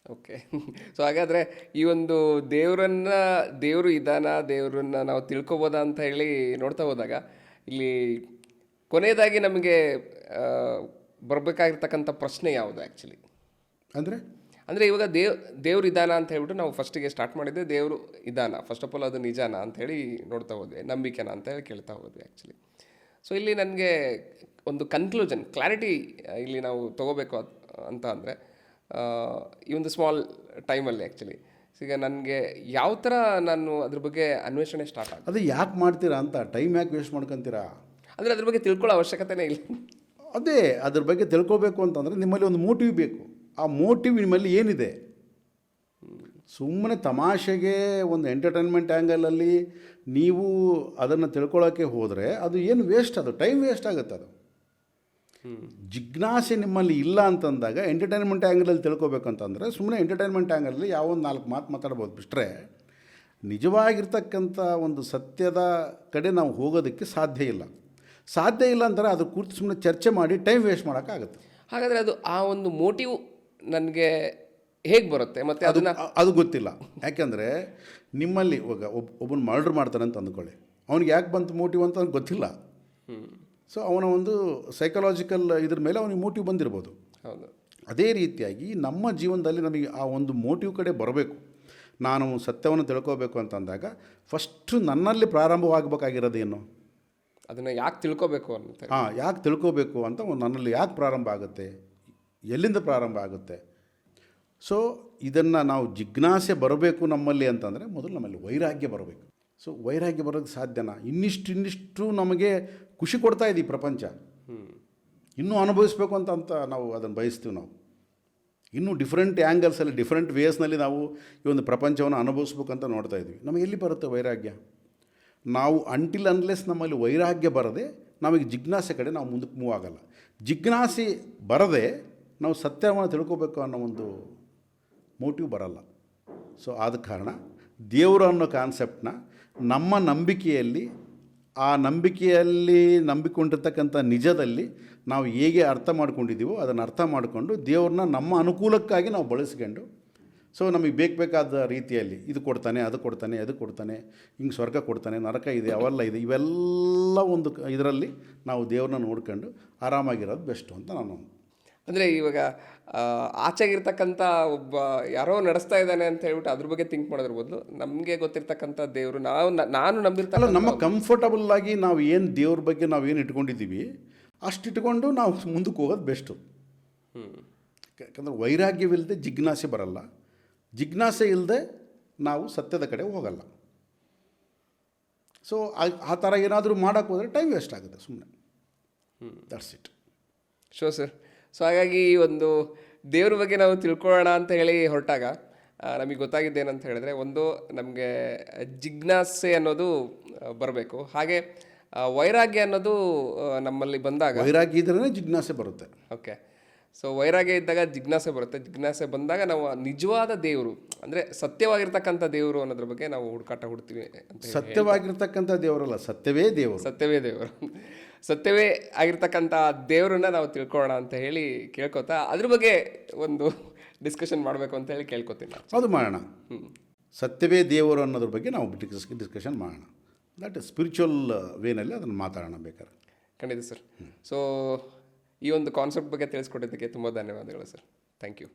ಓಕೆ. ಸೊ ಹಾಗಾದರೆ ಈ ಒಂದು ದೇವರು ದೇವರನ್ನ ನಾವು ತಿಳ್ಕೊಬೋದಾ ಅಂತ ಹೇಳಿ ನೋಡ್ತಾ ಹೋದಾಗ ಇಲ್ಲಿ ಕೊನೆಯದಾಗಿ ನಮಗೆ ಬರಬೇಕಾಗಿರ್ತಕ್ಕಂಥ ಪ್ರಶ್ನೆ ಯಾವುದು ಆ್ಯಕ್ಚುಲಿ? ಅಂದರೆ ಅಂದರೆ ಇವಾಗ ದೇವ್ರು ಇದಾನ ಅಂತ ಹೇಳ್ಬಿಟ್ಟು ನಾವು ಫಸ್ಟಿಗೆ ಸ್ಟಾರ್ಟ್ ಮಾಡಿದ್ದೆ ದೇವರು ಇದಾನ, ಫಸ್ಟ್ ಆಫ್ ಆಲ್ ಅದು ನಿಜಾನ ಅಂಥೇಳಿ ನೋಡ್ತಾ ಹೋದ್ವಿ, ನಂಬಿಕೆನ ಅಂತ ಹೇಳಿ ಕೇಳ್ತಾ ಹೋದ್ವಿ ಆ್ಯಕ್ಚುಲಿ. ಸೊ ಇಲ್ಲಿ ನನಗೆ ಒಂದು ಕನ್ಕ್ಲೂಷನ್ ಕ್ಲಾರಿಟಿ ಇಲ್ಲಿ ನಾವು ತೊಗೋಬೇಕು ಅಂತ ಅಂದರೆ ಈ ಒಂದು ಸ್ಮಾಲ್ ಟೈಮಲ್ಲಿ ಆ್ಯಕ್ಚುಲಿ ಈಗ ನನಗೆ ಯಾವ ಥರ ನಾನು ಅದ್ರ ಬಗ್ಗೆ ಅನ್ವೇಷಣೆ ಸ್ಟಾರ್ಟ್ ಆಗುತ್ತೆ. ಅದು ಯಾಕೆ ಮಾಡ್ತೀರಾ ಅಂತ, ಟೈಮ್ ಯಾಕೆ ವೇಸ್ಟ್ ಮಾಡ್ಕೊತೀರಾ ಅಂದರೆ ಅದ್ರ ಬಗ್ಗೆ ತಿಳ್ಕೊಳ್ಳೋ ಅವಶ್ಯಕತೆನೇ ಇಲ್ಲ. ಅದೇ ಅದ್ರ ಬಗ್ಗೆ ತಿಳ್ಕೊಬೇಕು ಅಂತಂದರೆ ನಿಮ್ಮಲ್ಲಿ ಒಂದು ಮೋಟಿವ್ ಬೇಕು. ಆ ಮೋಟಿವ್ ನಿಮ್ಮಲ್ಲಿ ಏನಿದೆ? ಸುಮ್ಮನೆ ತಮಾಷೆಗೆ ಒಂದು ಎಂಟರ್ಟೈನ್ಮೆಂಟ್ ಆ್ಯಂಗಲಲ್ಲಿ ನೀವು ಅದನ್ನು ತಿಳ್ಕೊಳ್ಳೋಕ್ಕೆ ಹೋದರೆ ಅದು ಏನು ವೇಸ್ಟ್, ಅದು ಟೈಮ್ ವೇಸ್ಟ್ ಆಗುತ್ತೆ. ಅದು ಜಿಜ್ಞಾಸೆ ನಿಮ್ಮಲ್ಲಿ ಇಲ್ಲ ಅಂತಂದಾಗ ಎಂಟರ್ಟೈನ್ಮೆಂಟ್ ಆ್ಯಂಗಲಲ್ಲಿ ತಿಳ್ಕೊಬೇಕಂತಂದರೆ ಸುಮ್ಮನೆ ಎಂಟರ್ಟೈನ್ಮೆಂಟ್ ಆ್ಯಂಗಲಲ್ಲಿ ಯಾವೊಂದು 4 ಮಾತು ಮಾತಾಡ್ಬೋದು ಬಿಟ್ಟರೆ ನಿಜವಾಗಿರ್ತಕ್ಕಂಥ ಒಂದು ಸತ್ಯದ ಕಡೆ ನಾವು ಹೋಗೋದಕ್ಕೆ ಸಾಧ್ಯ ಇಲ್ಲ ಅಂತಾರೆ. ಅದು ಕೂತು ಸುಮ್ಮನೆ ಚರ್ಚೆ ಮಾಡಿ ಟೈಮ್ ವೇಸ್ಟ್ ಮಾಡೋಕ್ಕಾಗುತ್ತೆ. ಹಾಗಾದರೆ ಅದು ಆ ಒಂದು ಮೋಟಿವ್ ನನಗೆ ಹೇಗೆ ಬರುತ್ತೆ ಮತ್ತು ಅದು ಗೊತ್ತಿಲ್ಲ. ಯಾಕೆಂದರೆ ನಿಮ್ಮಲ್ಲಿ ಇವಾಗ ಒಬ್ಬನ ಮರ್ಡರ್ ಮಾಡ್ತಾನೆ ಅಂತ ಅಂದ್ಕೊಳ್ಳಿ, ಅವ್ನಿಗೆ ಯಾಕೆ ಬಂತು ಮೋಟಿವ್ ಅಂತ ಅವ್ನಿಗೆ ಗೊತ್ತಿಲ್ಲ. ಸೊ ಅವನ ಒಂದು ಸೈಕಲಾಜಿಕಲ್ ಇದ್ರ ಮೇಲೆ ಅವನಿಗೆ ಮೋಟಿವ್ ಬಂದಿರ್ಬೋದು. ಹೌದು. ಅದೇ ರೀತಿಯಾಗಿ ನಮ್ಮ ಜೀವನದಲ್ಲಿ ನಮಗೆ ಆ ಒಂದು ಮೋಟಿವ್ ಕಡೆ ಬರಬೇಕು. ನಾನು ಸತ್ಯವನ್ನು ತಿಳ್ಕೋಬೇಕು ಅಂತಂದಾಗ ಫಸ್ಟು ನನ್ನಲ್ಲಿ ಪ್ರಾರಂಭವಾಗಬೇಕಾಗಿರೋದೇನು, ಅದನ್ನು ಯಾಕೆ ತಿಳ್ಕೋಬೇಕು ಅಂತ. ಯಾಕೆ ತಿಳ್ಕೋಬೇಕು ಅಂತ ನನ್ನಲ್ಲಿ ಯಾಕೆ ಪ್ರಾರಂಭ ಆಗುತ್ತೆ, ಎಲ್ಲಿಂದ ಪ್ರಾರಂಭ ಆಗುತ್ತೆ. ಸೊ ಇದನ್ನು ನಾವು ಜಿಜ್ಞಾಸೆ ಬರಬೇಕು ನಮ್ಮಲ್ಲಿ ಅಂತಂದರೆ ಮೊದಲು ನಮ್ಮಲ್ಲಿ ವೈರಾಗ್ಯ ಬರಬೇಕು. ಸೊ ವೈರಾಗ್ಯ ಬರೋದಕ್ಕೆ ಸಾಧ್ಯನಾ? ಇನ್ನಿಷ್ಟು ನಮಗೆ ಖುಷಿ ಕೊಡ್ತಾ ಇದೆ ಈ ಪ್ರಪಂಚ, ಇನ್ನೂ ಅನುಭವಿಸ್ಬೇಕು ಅಂತ ನಾವು ಅದನ್ನು ಬಯಸ್ತೀವಿ. ನಾವು ಇನ್ನೂ ಡಿಫ್ರೆಂಟ್ ಆ್ಯಂಗಲ್ಸಲ್ಲಿ ಡಿಫ್ರೆಂಟ್ ವೇಸ್ನಲ್ಲಿ ನಾವು ಈ ಒಂದು ಪ್ರಪಂಚವನ್ನು ಅನುಭವಿಸ್ಬೇಕಂತ ನೋಡ್ತಾ ಇದ್ವಿ. ನಮಗೆ ಎಲ್ಲಿ ಬರುತ್ತೆ ವೈರಾಗ್ಯ? ನಾವು ಅಂಟಿಲ್ ಅನ್ಲೆಸ್ ನಮ್ಮಲ್ಲಿ ವೈರಾಗ್ಯ ಬರದೆ ನಮಗೆ ಜಿಜ್ಞಾಸೆ ಕಡೆ ನಾವು ಮುಂದಕ್ಕೆ ಮೂವ್ ಆಗಲ್ಲ. ಜಿಜ್ಞಾಸೆ ಬರದೆ ನಾವು ಸತ್ಯವನ್ನು ತಿಳ್ಕೊಬೇಕು ಅನ್ನೋ ಒಂದು ಮೋಟಿವ್ ಬರಲ್ಲ. ಸೊ ಆದ ಕಾರಣ ದೇವರು ಅನ್ನೋ ಕಾನ್ಸೆಪ್ಟನ್ನ ನಮ್ಮ ನಂಬಿಕೆಯಲ್ಲಿ, ಆ ನಂಬಿಕೆಯಲ್ಲಿ ನಂಬಿಕೊಂಡಿರ್ತಕ್ಕಂಥ ನಿಜದಲ್ಲಿ ನಾವು ಹೇಗೆ ಅರ್ಥ ಮಾಡ್ಕೊಂಡಿದ್ದೀವೋ ಅದನ್ನು ಅರ್ಥ ಮಾಡಿಕೊಂಡು ದೇವ್ರನ್ನ ನಮ್ಮ ಅನುಕೂಲಕ್ಕಾಗಿ ನಾವು ಬಳಸ್ಕೊಂಡು, ಸೊ ನಮಗೆ ಬೇಕಾದ ರೀತಿಯಲ್ಲಿ ಇದು ಕೊಡ್ತಾನೆ, ಅದು ಕೊಡ್ತಾನೆ, ಹಿಂಗೆ ಸ್ವರ್ಗ ಕೊಡ್ತಾನೆ, ನರಕ ಇದೆ, ಅವೆಲ್ಲ ಇದೆ, ಇವೆಲ್ಲ ಒಂದು ಇದರಲ್ಲಿ ನಾವು ದೇವ್ರನ್ನ ನೋಡ್ಕೊಂಡು ಆರಾಮಾಗಿರೋದು ಬೆಸ್ಟು ಅಂತ ನಾನು. ಅಂದರೆ ಇವಾಗ ಆಚೆಗಿರ್ತಕ್ಕಂಥ ಒಬ್ಬ ಯಾರೋ ನಡೆಸ್ತಾ ಇದ್ದಾನೆ ಅಂತ ಹೇಳ್ಬಿಟ್ಟು ಅದ್ರ ಬಗ್ಗೆ ಥಿಂಕ್ ಮಾಡೋದ್ರ ಬದಲು ನಮಗೆ ಗೊತ್ತಿರ್ತಕ್ಕಂಥ ದೇವರು ನಾನು ನಂಬಿರ್ತಲ್ಲ, ನಮ್ಮ ಕಂಫರ್ಟಬಲ್ ಆಗಿ ನಾವು ಏನು ದೇವ್ರ ಬಗ್ಗೆ ನಾವು ಏನು ಇಟ್ಕೊಂಡಿದ್ದೀವಿ ಅಷ್ಟು ಇಟ್ಕೊಂಡು ನಾವು ಮುಂದಕ್ಕೆ ಹೋಗೋದು ಬೆಸ್ಟು. ಯಾಕಂದರೆ ವೈರಾಗ್ಯವಿಲ್ಲದೆ ಜಿಜ್ಞಾಸೆ ಬರಲ್ಲ, ಜಿಜ್ಞಾಸೆ ಇಲ್ಲದೆ ನಾವು ಸತ್ಯದ ಕಡೆ ಹೋಗಲ್ಲ. ಸೊ ಆ ಥರ ಏನಾದರೂ ಮಾಡೋಕ್ಕೆ ಹೋದರೆ ಟೈಮ್ ವೇಸ್ಟ್ ಆಗುತ್ತೆ ಸುಮ್ಮನೆ. That's it. Show sir. So ಹಾಗಾಗಿ ಈ ಒಂದು ದೇವ್ರ ಬಗ್ಗೆ ನಾವು ತಿಳ್ಕೊಳ್ಳೋಣ ಅಂತ ಹೇಳಿ ಹೊರಟಾಗ ನಮಗೆ ಗೊತ್ತಾಗಿದ್ದೇನಂತ ಹೇಳಿದ್ರೆ, ಒಂದು ನಮಗೆ ಜಿಜ್ಞಾಸೆ ಅನ್ನೋದು ಬರಬೇಕು, ಹಾಗೆ ವೈರಾಗ್ಯ ಅನ್ನೋದು ನಮ್ಮಲ್ಲಿ ಬಂದಾಗ ವೈರಾಗ್ಯ ಇದ್ರೇ ಜಿಜ್ಞಾಸೆ ಬರುತ್ತೆ. ಓಕೆ. ಸೊ ವೈರಾಗ್ಯ ಇದ್ದಾಗ ಜಿಜ್ಞಾಸೆ ಬರುತ್ತೆ, ಜಿಜ್ಞಾಸೆ ಬಂದಾಗ ನಾವು ನಿಜವಾದ ದೇವರು ಅಂದರೆ ಸತ್ಯವಾಗಿರ್ತಕ್ಕಂಥ ದೇವರು ಅನ್ನೋದ್ರ ಬಗ್ಗೆ ನಾವು ಹುಡುಕಾಟ ಹುಡ್ತೀವಿ ಅಂತ. ಸತ್ಯವಾಗಿರ್ತಕ್ಕಂಥ ದೇವರಲ್ಲ, ಸತ್ಯವೇ ದೇವರು. ಸತ್ಯವೇ ಆಗಿರ್ತಕ್ಕಂಥ ದೇವರನ್ನ ನಾವು ತಿಳ್ಕೊಳ್ಳೋಣ ಅಂತ ಹೇಳಿ ಕೇಳ್ಕೊತಾ ಅದ್ರ ಬಗ್ಗೆ ಒಂದು ಡಿಸ್ಕಷನ್ ಮಾಡಬೇಕು ಅಂತ ಹೇಳಿ ಕೇಳ್ಕೊತೀನಿ. ಅದು ಮಾಡೋಣ. ಸತ್ಯವೇ ದೇವರು ಅನ್ನೋದ್ರ ಬಗ್ಗೆ ನಾವು ಡಿಸ್ಕಷನ್ ಮಾಡೋಣ. ದಟ್ ಸ್ಪಿರಿಚುವಲ್ ವೇನಲ್ಲಿ ಅದನ್ನು ಮಾತಾಡೋಣ ಬೇಕಾದ್ರೆ. ಖಂಡಿತ ಸರ್. ಸೊ ಈ ಒಂದು ಕಾನ್ಸೆಪ್ಟ್ ಬಗ್ಗೆ ತಿಳಿಸ್ಕೊಟ್ಟಿದ್ದಕ್ಕೆ ತುಂಬ ಧನ್ಯವಾದಗಳು ಸರ್. Thank you.